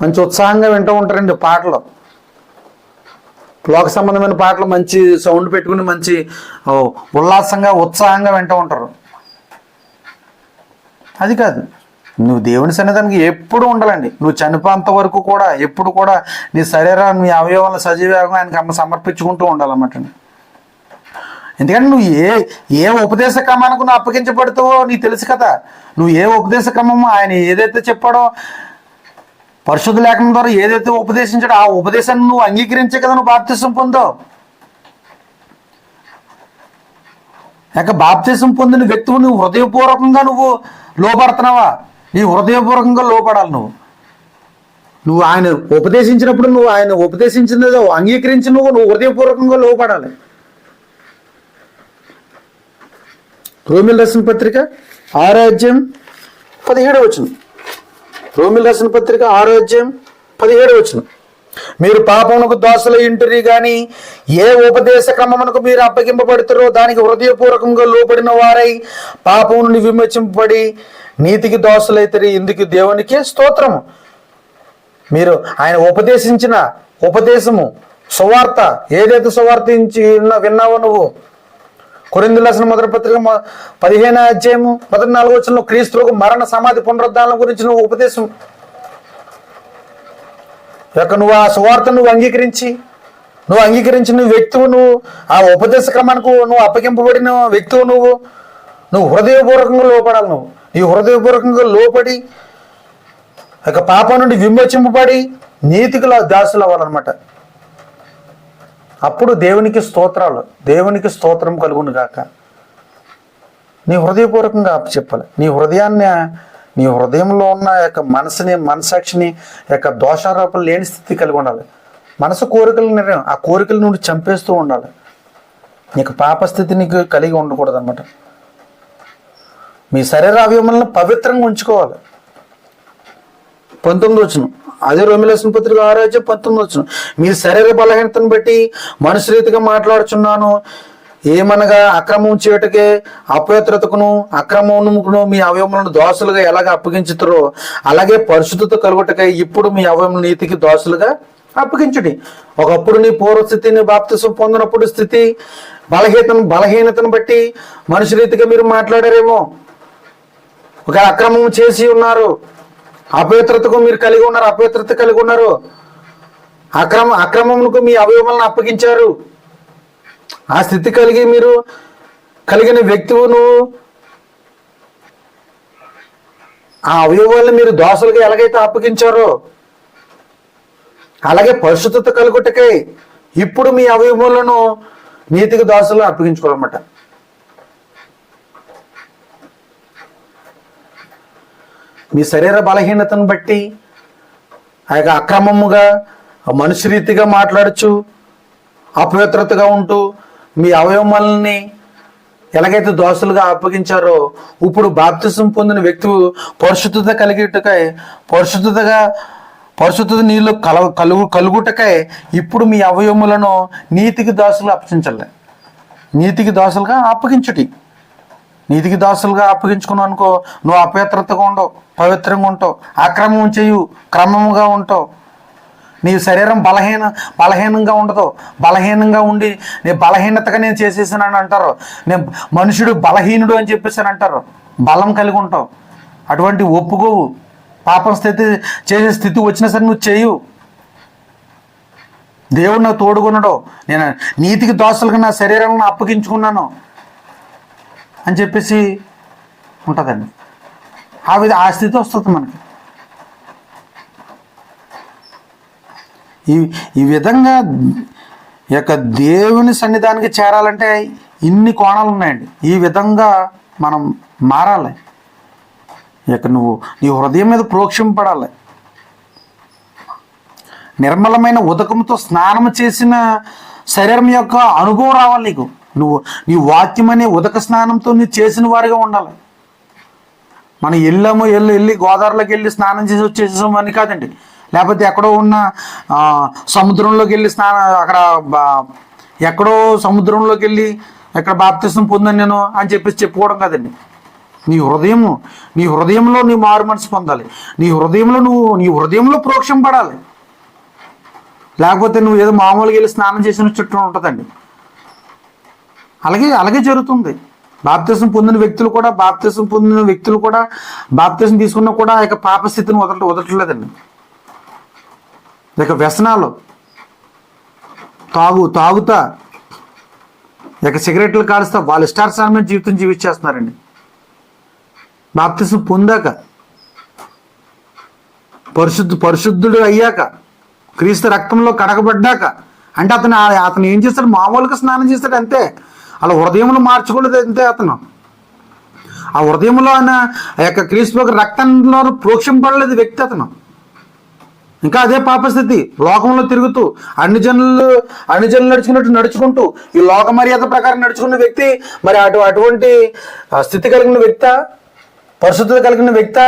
[SPEAKER 1] మంచి ఉత్సాహంగా వింటూ ఉంటారండి పాటలు. లోక సంబంధమైన పాటలు మంచి సౌండ్ పెట్టుకుని మంచి ఉత్సాహంగా వింటూ ఉంటారు. అది కాదు, నువ్వు దేవుని సన్నిధానికి ఎప్పుడు ఉండాలండి. నువ్వు చనిపోయేంత వరకు కూడా ఎప్పుడు కూడా నీ శరీరాన్ని, నీ అవయవాలను సజీవంగా ఆయనకి సమర్పించుకుంటూ ఉండాలన్నమాట. ఎందుకంటే నువ్వు ఏ ఉపదేశ క్రమానికి నువ్వు అప్పగించబడుతావో నీకు తెలుసు కదా. నువ్వు ఏ ఉపదేశ క్రమము ఆయన ఏదైతే చెప్పాడో, పరిశుద్ధ లేఖనం ద్వారా ఏదైతే ఉపదేశించాడో ఆ ఉపదేశాన్ని నువ్వు అంగీకరించే కదా నువ్వు బాప్తిసం పొందావు. లేక బాప్తిసం పొందిన వ్యక్తువు నువ్వు హృదయపూర్వకంగా నువ్వు లోపడుతున్నావా? నీ హృదయపూర్వకంగా లోపడాలి. నువ్వు ఆయన ఉపదేశించినప్పుడు నువ్వు ఆయన ఉపదేశించినదో అంగీకరించి నువ్వు హృదయపూర్వకంగా లోపడాలి. రోమిల్ రాసిన పత్రిక 6:17 రోమిల్ రాసిన పత్రిక 6:17 మీరు పాపమునకు దోషులై ఉంటురి గాని ఏ ఉపదేశ క్రమమునకు మీరు అప్పగింపబడుతారో దానికి హృదయపూర్వకంగా లోపడిన వారై పాపము నుండి విమోచింపబడి నీతికి దోషులైతరి. ఇందుకు దేవునికి స్తోత్రము. మీరు ఆయన ఉపదేశించిన ఉపదేశము సువార్త ఏదైతే సువార్తించి విన్నావో నువ్వు కొరింథీయులకు రాసిన మొదటి పత్రిక 15వ అధ్యాయము 14వ వచనంలో క్రీస్తుకు మరణ సమాధి పునరుద్ధానం గురించి నువ్వు ఉపదేశం యొక్క నువ్వు ఆ సువార్తను నువ్వు అంగీకరించిన వ్యక్తువు, నువ్వు ఆ ఉపదేశ క్రమానికి నువ్వు అప్పగింపబడిన వ్యక్తువు, నువ్వు హృదయపూర్వకంగా లోపడాలి. నీ హృదయపూర్వకంగా లోపడి యొక్క పాపం నుండి విమోచింపబడి నీతికి దాసులు అవ్వాలన్నమాట. అప్పుడు దేవునికి స్తోత్రం కలుగును గాక. నీ హృదయపూర్వకంగా చెప్పాలి. నీ హృదయంలో ఉన్న యొక్క మనసాక్షిని యొక్క దోషారోపణలు లేని స్థితి కలిగి ఉండాలి. మనసు కోరికలు నిర్ణయం, ఆ కోరికల నుండి చంపేస్తూ ఉండాలి. నీకు పాపస్థితి నీకు కలిగి ఉండకూడదు అనమాట. మీ శరీర అవయవాలను పవిత్రంగా ఉంచుకోవాలి. 19వ వచనం, అదే రోమీయులకు రాసిన పత్రిక 6వ అధ్యాయం 19వ వచనం, మీ శరీర బలహీనతను బట్టి మనుషు రీతిగా మాట్లాడుచున్నాను. ఏమనగా అక్రమం చేయటకే అపవిత్రతకును అక్రమమును మీ అవయవములను దోషులుగా ఎలాగ అప్పగించుతారో అలాగే పరిశుద్ధత కలుగుటకై ఇప్పుడు మీ అవయవముల నీతికి దోషులుగా అప్పగించుడి. ఒకప్పుడు నీ పూర్వస్థితిని బాప్తిసం పొందినప్పుడు స్థితి బలహీనతను బట్టి మనుషు రీతిగా మీరు మాట్లాడారేమో. ఒక అక్రమం చేసి ఉన్నారు, అపవిత్రతకు మీరు అపవిత్రత కలిగి ఉన్నారు, అక్రమములకు మీ అవయవాలను అప్పగించారు. ఆ స్థితి కలిగిన వ్యక్తువును ఆ అవయవాలను మీరు దోషులుగా ఎలాగైతే అప్పగించారో అలాగే పరిశుద్ధత కలుగుటకై ఇప్పుడు మీ అవయవాలను నీతికి దోషులుగా అప్పగించుకోవాలన్నమాట. మీ శరీర బలహీనతను బట్టి ఆ యొక్క అక్రమముగా మనుషు రీతిగా మాట్లాడచ్చు, అపవిత్రతగా ఉంటూ మీ అవయవాలని ఎలాగైతే దోషులుగా అప్పగించారో ఇప్పుడు బాప్తిసం పొందిన వ్యక్తి పరిశుద్ధత కలిగేటకై పరిశుద్ధత నీళ్ళు కలుగుటకై ఇప్పుడు మీ అవయవములను నీతికి దోషులుగా అప్పగించాలి. నీతికి దోషులుగా అప్పగించుటి. నీతికి దాసులుగా అప్పగించుకున్నావు అనుకో, నువ్వు అపవిత్రతగా ఉండవు, పవిత్రంగా ఉంటావు, అక్రమం చేయు, క్రమముగా ఉంటావు. నీ శరీరం బలహీనంగా ఉండదు. బలహీనంగా ఉండి బలహీనతగా నేను చేసేసానని అంటారు. నేను మనుషుడు బలహీనుడు అని చెప్పేసాను అంటారు. బలం కలిగి ఉంటావు. అటువంటి ఒప్పుకోవు. పాపం చేసే స్థితి వచ్చినా సరే నువ్వు చేయు. దేవుడు నాకు తోడుకున్నాడు, నేను నీతికి దోషులుగా నా శరీరాలను అప్పగించుకున్నాను అని చెప్పేసి ఉంటుందండి. ఆ స్థితి వస్తుంది మనకి. ఈ విధంగా యొక్క దేవుని సన్నిధానికి చేరాలంటే ఇన్ని కోణాలు ఉన్నాయండి. ఈ విధంగా మనం మారాలి. ఇక నీ హృదయం మీద ప్రోక్షింపడాలి. నిర్మలమైన ఉదకంతో స్నానం చేసిన శరీరం యొక్క అనుభవం రావాలి నీకు. నీ వాక్యం అనే ఉదక స్నానంతో నీ చేసిన వారిగా ఉండాలి. మనం వెళ్ళి గోదావరిలోకి వెళ్ళి స్నానం చేసి వచ్చేసాం అని కాదండి. లేకపోతే ఎక్కడో ఉన్న సముద్రంలోకి వెళ్ళి అక్కడ ఎక్కడో సముద్రంలోకి వెళ్ళి ఎక్కడ బాప్తిసం పొందాను నేను అని చెప్పేసి చెప్పుకోవడం కాదండి. నీ హృదయంలో నీ మారు మనసు పొందాలి. నీ హృదయంలో ప్రోక్షం పడాలి. లేకపోతే నువ్వు ఏదో మామూలుగా వెళ్ళి స్నానం చేసిన చుట్టూ ఉంటుందండి. అలాగే జరుగుతుంది. బాప్తిసం పొందిన వ్యక్తులు కూడా బాప్తిసం తీసుకున్నా కూడా ఇక పాపస్థితిని వదలట్లేదండి. ఇక వ్యసనాలు తాగుతా ఇక సిగరెట్లు కాలుస్తా వాళ్ళ ఇష్టానుసారమైన జీవితం జీవించేస్తున్నారండి. బాప్తిసం పొందాక పరిశుద్ధుడు అయ్యాక క్రీస్తు రక్తంలో కడగబడ్డాక అంటే అతను ఏం చేస్తాడు? మామూలుగా స్నానం చేస్తాడు అంతే. అలా హృదయంలో మార్చుకోలేదు అంతే. అతను ఆ హృదయంలో ఆయన ఆ యొక్క క్రీస్తు రక్తంలో ప్రోక్షింపడలేదు వ్యక్తి. అతను ఇంకా అదే పాపస్థితి. లోకంలో తిరుగుతూ అన్ని జనులు నడుచుకుంటూ ఈ లోక మర్యాద ప్రకారం నడుచుకున్న వ్యక్తి మరి అటువంటి స్థితి కలిగిన వ్యక్తి, పరిశుద్ధత కలిగిన వ్యక్తి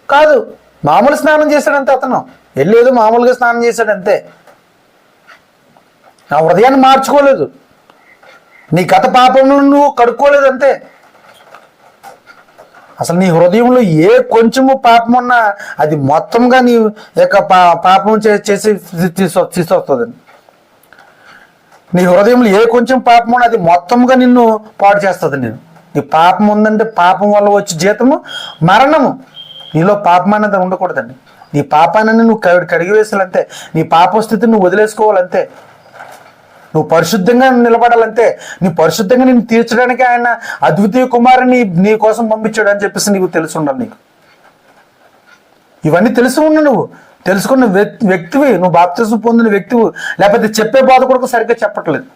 [SPEAKER 1] కాదు. మామూలు స్నానం చేశాడంతే. అతను వెళ్ళేదో మామూలుగా స్నానం చేశాడంతే. నా హృదయాన్ని మార్చుకోలేదు. నీ గత పాపంలో నువ్వు కడుక్కోలేదంతే. అసలు నీ హృదయంలో ఏ కొంచెము పాపం ఉన్నా అది మొత్తంగా నీ యొక్క పాపం చేసి తీసుకొస్తుందండి. నీ హృదయంలో ఏ కొంచెం పాపం అది మొత్తంగా నిన్ను పాడు చేస్తుంది. నీ పాపం ఉందంటే పాపం వల్ల వచ్చే జీతము మరణము. నీలో పాపం అనేది ఉండకూడదండి. నీ పాపాన్ని నువ్వు కడిగివేసాలంతే. నీ పాప స్థితిని నువ్వు వదిలేసుకోవాలంతే. నువ్వు పరిశుద్ధంగా నిలబడాలంతే. నీ పరిశుద్ధంగా నేను తీర్చడానికి ఆయన అద్వితీయ కుమారుని నీ కోసం పంపించాడు అని చెప్పేసి నీకు తెలిసి ఉండాలి. నీకు ఇవన్నీ తెలిసి ఉండు. నువ్వు తెలుసుకున్న వ్యక్తివి, నువ్వు బాప్తిసం పొందిన వ్యక్తివి. లేకపోతే చెప్పే బాధ కూడా సరిగ్గా చెప్పట్లేదు.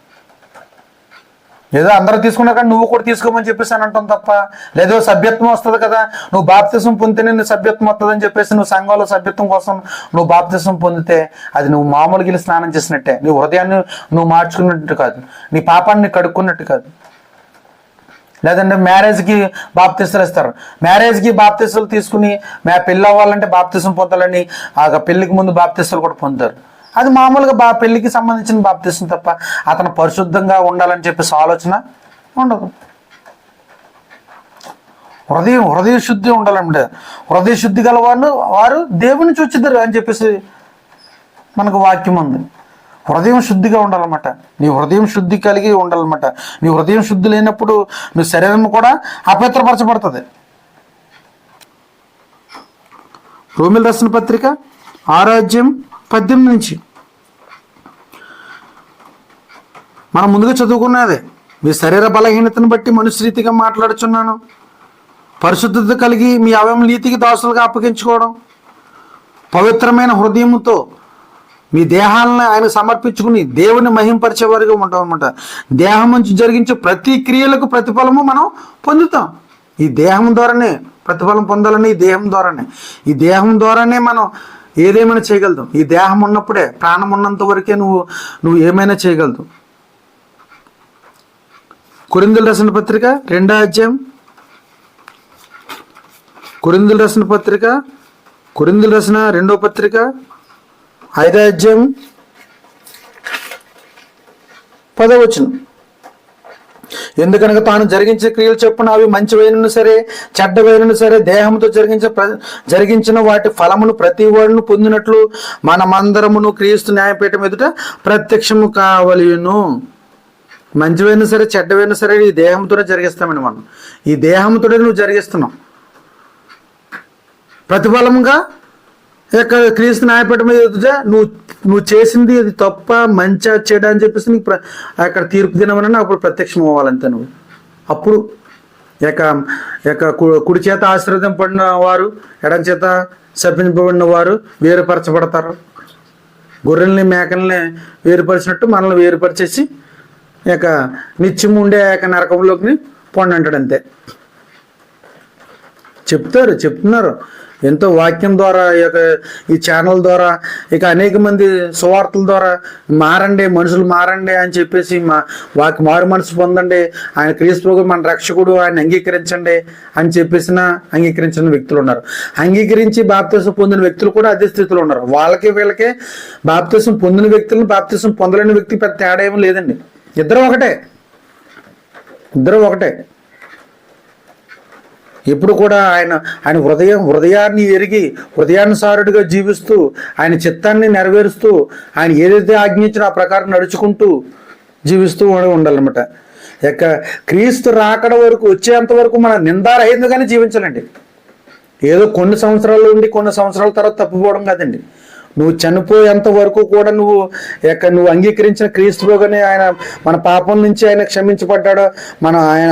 [SPEAKER 1] ఏదో అందరూ తీసుకున్నారు కానీ నువ్వు కూడా తీసుకోమని చెప్పేసి అని అంటాం తప్ప, లేదో సభ్యత్వం వస్తుంది కదా, నువ్వు బాప్తిసం పొందితేనే నీ సభ్యత్వం వస్తుంది అని చెప్పేసి నువ్వు సంఘంలో సభ్యత్వం కోసం నువ్వు బాప్తిసం పొందితే అది నువ్వు మామూలుగా వెళ్ళి స్నానం చేసినట్టే. నీ హృదయాన్ని నువ్వు మార్చుకున్నట్టు కాదు, నీ పాపాన్ని కడుక్కున్నట్టు కాదు. లేదంటే మ్యారేజ్కి బాప్తిసాలు ఇస్తారు. మ్యారేజ్కి బాప్తిసాలు తీసుకుని పెళ్ళి అవ్వాలంటే బాప్తిసం పొందాలని ఆ పెళ్లికి ముందు బాప్తిసాలు కూడా పొందుతారు. అది మామూలుగా పెళ్లికి సంబంధించిన బాప్తిసం తప్ప అతను పరిశుద్ధంగా ఉండాలని చెప్పేసి ఆలోచన ఉండదు. హృదయ శుద్ధి ఉండాలంటే హృదయ శుద్ధి గల వారు దేవుని చూచిద్దరు అని చెప్పేసి మనకు వాక్యం ఉంది. హృదయం శుద్ధిగా ఉండాలన్నమాట. నీ హృదయం శుద్ధి కలిగి ఉండాలన్నమాట. నీ హృదయం శుద్ధి లేనప్పుడు నీ శరీరం కూడా అపవిత్రపరచబడుతుంది. రోమిల్ రాసిన పత్రిక 6:18 నుంచి మనం ముందుగా చదువుకున్నదే. మీ శరీర బలహీనతను బట్టి మనుష్య రీతిగా మాట్లాడుచున్నాను. పరిశుద్ధత కలిగి మీ అవయవం నీతికి దాసులుగా అప్పగించుకోవడం, పవిత్రమైన హృదయముతో మీ దేహాలను ఆయన సమర్పించుకుని దేవుని మహింపరిచే వారిగా ఉంటాం అన్నమాట. దేహం నుంచి జరిగించే ప్రతి క్రియలకు ప్రతిఫలము మనం పొందుతాం. ఈ దేహం ద్వారానే ప్రతిఫలం పొందాలని ఈ దేహం ద్వారానే మనం ఏదేమైనా చేయగలుగుతాం. ఈ దేహం ఉన్నప్పుడే, ప్రాణం ఉన్నంత వరకే నువ్వు ఏమైనా చేయగలుగుతావు. కొరింథీయులకు రాసిన పత్రిక 2వ అధ్యాయం, కొరింథీయులకు రాసిన పత్రిక, కొరింథీయులకు రాసిన 2వ పత్రిక 5వ అధ్యాయం 10వ వచనం. ఎందుకనగా తాను జరిగించే క్రియలు చొప్పున అవి మంచివైనను సరే చెడ్డవైనను సరే దేహంతో జరిగించిన వాటి ఫలమును ప్రతి వాడును పొందినట్లు మనమందరమును క్రీస్తు న్యాయపీఠం ఎదుట ప్రత్యక్షము కావలెను. మంచివైనా సరే చెడ్డవైనా సరే ఈ దేహంతోనే జరిగిస్తామని మనం. ఈ దేహంతోనే నువ్వు జరిగిస్తున్నావు. ప్రతిఫలంగా క్రీస్తు న్యాయపీఠం ఎదుట నువ్వు చేసింది అది తప్ప మంచి చెడ్డ అని చెప్పేసి నీకు అక్కడ తీర్పు దినమని అప్పుడు ప్రత్యక్షం అవ్వాలంతే. నువ్వు అప్పుడు కుడి చేత ఆశీర్వదింపబడిన వారు ఎడం చేత శపించబడిన వారు వేరుపరచబడతారు. గొర్రెల్ని మేకల్ని వేరుపరిచినట్టు మనల్ని వేరుపరిచేసి నిత్యం ఉండే నరకంలోకి పొండి అంటాడు అంతే. చెప్తున్నారు ఎంతో వాక్యం ద్వారా ఈ ఛానల్ ద్వారా అనేక మంది సువార్తల ద్వారా మారండి, మనుషులు మారండి అని చెప్పేసి మారు మనసు పొందండి, ఆయన క్రీస్తు మన రక్షకుడు, ఆయన అంగీకరించండి అని చెప్పేసిన అంగీకరించిన వ్యక్తులు ఉన్నారు. అంగీకరించి బాప్తిసం పొందిన వ్యక్తులు కూడా అదే స్థితిలో ఉన్నారు. వీళ్ళకే బాప్తిసం పొందిన వ్యక్తులను బాప్తిసం పొందలేని వ్యక్తి పెద్ద తేడా ఏమీ లేదండి. ఇద్దరు ఒకటే. ఎప్పుడు కూడా ఆయన హృదయాన్ని ఎరిగి హృదయానుసారుడిగా జీవిస్తూ ఆయన చిత్తాన్ని నెరవేరుస్తూ ఆయన ఏదైతే ఆజ్ఞించినా ఆ ప్రకారం నడుచుకుంటూ జీవిస్తూ ఉండాలన్నమాట. క్రీస్తు రాకడ వరకు వచ్చేంత వరకు మన నిందారహితంగానే జీవించాలండి. ఏదో కొన్ని సంవత్సరాలు ఉండి కొన్ని సంవత్సరాల తర్వాత తప్పిపోవడం కాదండి. నువ్వు చనిపోయేంత వరకు కూడా నువ్వు అంగీకరించిన క్రీస్తులోగానే ఆయన మన పాపం నుంచి ఆయన క్షమించబడ్డాడు,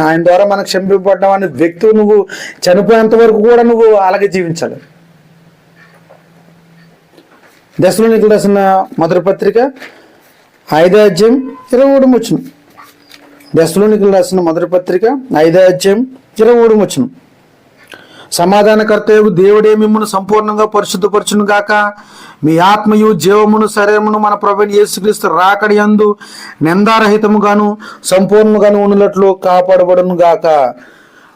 [SPEAKER 1] ఆయన ద్వారా మనం క్షమింపబడ్డాం అనే వ్యక్తి నువ్వు చనిపోయేంత వరకు కూడా నువ్వు అలాగే జీవించాలి. దశలోనికలు రాసిన మొదటి పత్రిక 5వ అధ్యాయం 23వ వచనం. దశలోనికలు రాసిన మొదటి పత్రిక 5వ అధ్యాయం 23వ వచనం. సమాధానకర్తయగు దేవుడే మిమ్మల్ని సంపూర్ణంగా పరిశుద్ధపరచును గాక, మీ ఆత్మయు జీవమును శరీరమును మన ప్రభువైన యేసుక్రీస్తు రాకడి యందు నిందారహితముగాను సంపూర్ణముగాను ఉన్నట్లు కాపాడబడును గాక.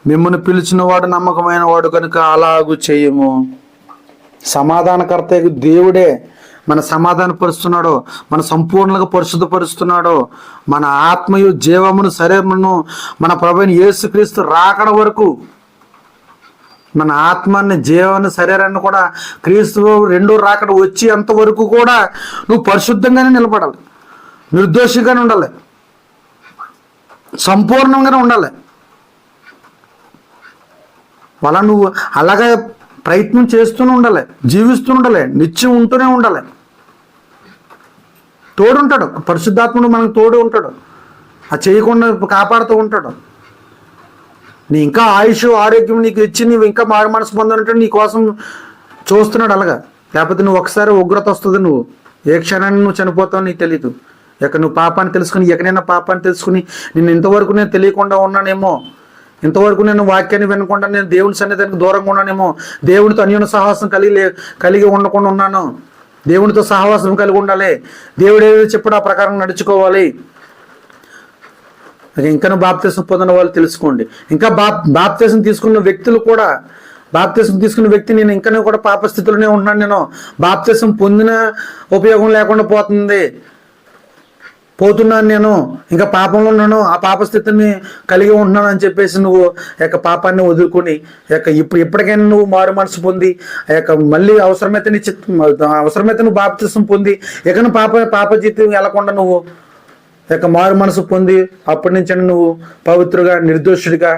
[SPEAKER 1] మిమ్మల్ని పిలిచిన వాడు నమ్మకమైన వాడు కనుక అలాగూ చేయము. సమాధానకర్తయగు దేవుడే మన సమాధానపరుస్తున్నాడు, మన సంపూర్ణంగా పరిశుద్ధపరుస్తున్నాడు. మన ఆత్మయు జీవమును శరీరమును మన ప్రభువైన యేసుక్రీస్తు రాకడ వరకు మన ఆత్మాన్ని జీవాన్ని శరీరాన్ని కూడా క్రీస్తు రెండో రాకడ వచ్చి అంతవరకు కూడా నువ్వు పరిశుద్ధంగానే నిలబడాలి. నిర్దోషిగానే ఉండాలి, సంపూర్ణంగానే ఉండాలి. అలా నువ్వు అలాగే ప్రయత్నం చేస్తూనే ఉండాలి, జీవిస్తూ ఉండాలి, నిత్యం ఉంటూనే ఉండాలి. తోడుంటాడు పరిశుద్ధాత్ముడు, మనకు తోడు ఉంటాడు, అది చేయకుండా కాపాడుతూ ఉంటాడు. నీ ఇంకా ఆయుష్ ఆరోగ్యం నీకు ఇచ్చి నువ్వు ఇంకా మారు మనసు పొందాలంటే నీ కోసం చూస్తున్నాడు అలాగా. లేకపోతే నువ్వు ఒకసారి ఉగ్రత వస్తుంది, నువ్వు ఏ క్షణాన్ని నువ్వు చనిపోతావు నీకు తెలీదు. నువ్వు పాపాన్ని తెలుసుకుని ఎక్కడైనా పాపాన్ని తెలుసుకుని నేను ఇంతవరకు నేను తెలియకుండా ఉన్నానేమో, ఇంతవరకు నేను వాక్యాన్ని వినకుండా నేను దేవుని సన్నిధానికి దూరంగా ఉన్నానేమో, దేవునితో అన్యోన్య సహవాసం కలిగి ఉండకుండా ఉన్నాను. దేవునితో సహవాసం కలిగి ఉండాలి, దేవుడు ఏదైతే చెప్పాడో ఆ ప్రకారం నడుచుకోవాలి. ఇంకా బాప్తిసం పొందిన వాళ్ళు తెలుసుకోండి. ఇంకా బాప్తిసం తీసుకున్న వ్యక్తులు కూడా, బాప్తిసం తీసుకున్న వ్యక్తి నేను ఇంకా కూడా పాపస్థితిలోనే ఉంటున్నాను, నేను బాప్తిసం పొందిన ఉపయోగం లేకుండా పోతున్నాను, నేను ఇంకా పాపంలో ఉన్నాను, ఆ పాపస్థితిని కలిగి ఉంటున్నాను అని చెప్పేసి నువ్వు పాపాన్ని వదులుకొని ఇప్పటికైనా నువ్వు మారు మనసు పొంది మళ్ళీ అవసరమైతే నువ్వు బాప్తిసం పొంది పాప జీవితం వెళ్లకుండా నువ్వు మారు మనసు పొంది అప్పటి నుంచి నువ్వు పవిత్రుగా నిర్దోషుడిగా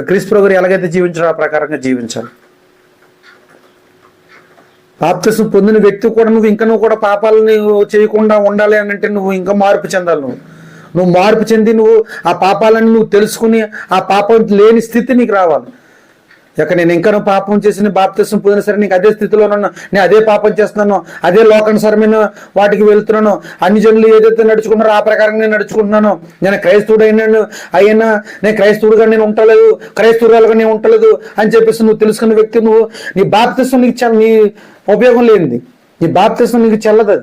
[SPEAKER 1] క్రీస్తు ప్రభువు ఎలాగైతే జీవించారో ఆ ప్రకారంగా జీవించాలి. బాప్తిసం పొందిన వ్యక్తి కూడా నువ్వు కూడా పాపాలని చేయకుండా ఉండాలి అని అంటే నువ్వు ఇంకా మార్పు చెందాలి. నువ్వు మార్పు చెంది నువ్వు ఆ పాపాలను నువ్వు తెలుసుకుని ఆ పాపం లేని స్థితి నీకు రావాలి. నేను ఇంకా పాపం చేసి బాప్తిసం పొందిన సరే నీకు అదే స్థితిలో ఉన్నాను, నేను అదే పాపం చేస్తున్నాను, అదే లోకానుసారమైన వాటికి వెళ్తున్నాను, అన్ని జనులు ఏదైతే నడుచుకున్నారో ఆ ప్రకారంగా నేను నడుచుకుంటున్నాను, నేను క్రైస్తవుడు అయినా నేను క్రైస్తవుడుగా నేను ఉండలేదు, క్రైస్తవురాలుగా నేను ఉండలేదు అని చెప్పేసి నువ్వు తెలుసుకున్న వ్యక్తి నువ్వు నీ బాప్తిసం నీ ఉపయోగం లేనిది, నీ బాప్తిసం నీకు చెల్లదు.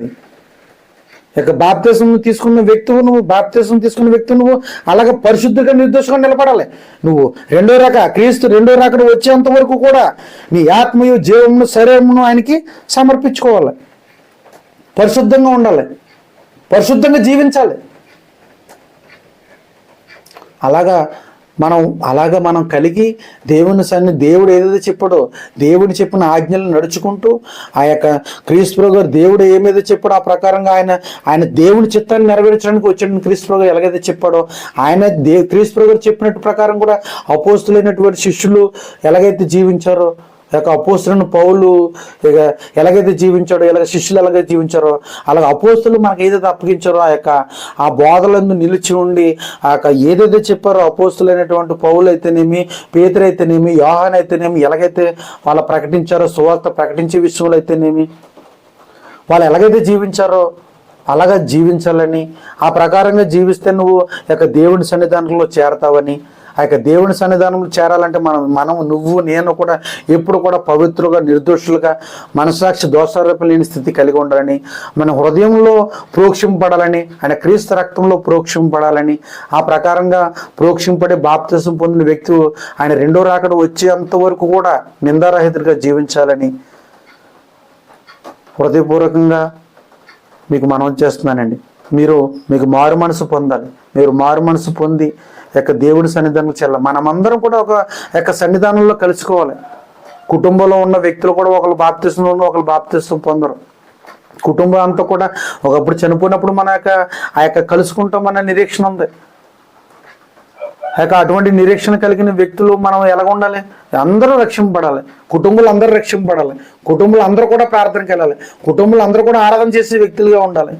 [SPEAKER 1] అది బాప్తిసం తీసుకున్న వ్యక్తి నువ్వు అలాగే పరిశుద్ధంగా నిర్దోషంగా నిలబడాలి. నువ్వు క్రీస్తు రెండో రాకడ వచ్చేంత వరకు కూడా నీ ఆత్మయు జీవమును శరీరమును ఆయనకి సమర్పించుకోవాలి, పరిశుద్ధంగా ఉండాలి, పరిశుద్ధంగా జీవించాలి. అలాగా మనం కలిగి దేవుడు ఏదైతే చెప్పాడో దేవుడు చెప్పిన ఆజ్ఞలను నడుచుకుంటూ ఆ క్రీస్తు ప్రభువు గారు దేవుడు ఏమైతే చెప్పాడో ఆ ప్రకారంగా ఆయన దేవుని చిత్తాన్ని నెరవేర్చడానికి వచ్చాడు. క్రీస్తు ప్రభువు గారు ఎలాగైతే చెప్పాడో క్రీస్తు ప్రభువు గారు చెప్పినట్టు ప్రకారం కూడా అపోస్తులైనటువంటి శిష్యులు ఎలాగైతే జీవించారో, అపోస్తులను పౌలు ఎలాగైతే జీవించాడో, శిష్యులు ఎలాగైతే జీవించారో అలాగే అపోస్తులు మనకు ఏదైతే అప్పగించారో ఆ బోధలందు నిలిచి ఉండి ఏదైతే చెప్పారో అపోస్తులైనటువంటి పౌలు అయితేనేమి, పేతురు అయితేనేమి, యోహాను అయితేనేమి ఎలాగైతే వాళ్ళు ప్రకటించారో, సువార్త ప్రకటించే విషయంలో అయితేనేమి వాళ్ళు ఎలాగైతే జీవించారో అలాగా జీవించాలని, ఆ ప్రకారంగా జీవిస్తే నువ్వు దేవుని సన్నిధానంలో చేరతావని, దేవుని సన్నిధానంలో చేరాలంటే నువ్వు నేను కూడా ఎప్పుడు కూడా పవిత్రుగా నిర్దోషులుగా మనసాక్షి దోషారోపణ లేని స్థితి కలిగి ఉండాలని, మన హృదయంలో ప్రోక్షింపడాలని, ఆయన క్రీస్తు రక్తంలో ప్రోక్షింపడాలని, ఆ ప్రకారంగా ప్రోక్షింపడి బాప్తిసం పొందిన వ్యక్తి ఆయన రెండో రాకడ వచ్చేంత వరకు కూడా నిందారహితుడిగా జీవించాలని హృదయపూర్వకంగా మీకు మనవి చేస్తున్నానండి. మీకు మారు మనసు పొందాలి. మీరు మారు మనసు పొంది దేవుడి సన్నిధానం చెల్లాలి. మనమందరం కూడా ఒక సన్నిధానంలో కలుసుకోవాలి. కుటుంబంలో ఉన్న వ్యక్తులు కూడా ఒకరు బాప్తిసంలో ఉన్న ఒకరు బాప్తిసం పొందరు. కుటుంబం అంతా కూడా ఒకప్పుడు చనిపోయినప్పుడు మన కలుసుకుంటామన్న నిరీక్షణ ఉంది. అటువంటి నిరీక్షణ కలిగిన వ్యక్తులు మనం ఎలాగ ఉండాలి? అందరూ రక్షింపబడాలి, కుటుంబాలు అందరూ రక్షింపబడాలి, కుటుంబాలు అందరూ కూడా ప్రార్థనకి వెళ్ళాలి, కుటుంబాలు అందరూ కూడా ఆరాధన చేసే వ్యక్తులుగా ఉండాలి.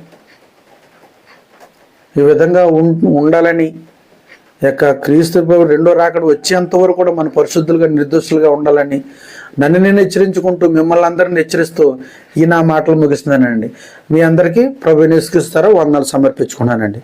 [SPEAKER 1] ఈ విధంగా ఉండాలని క్రీస్తు రెండో రాకడ వచ్చేంత వరకు కూడా మన పరిశుద్ధులుగా నిర్దోషులుగా ఉండాలని నన్ను నేను హెచ్చరించుకుంటూ మిమ్మల్ని అందరిని హెచ్చరిస్తూ ఈ నా మాటలు ముగిస్తున్నానండి. మీ అందరికీ ప్రభువుని యేసుక్రీస్తు వందనాలు సమర్పించుకున్నానండి.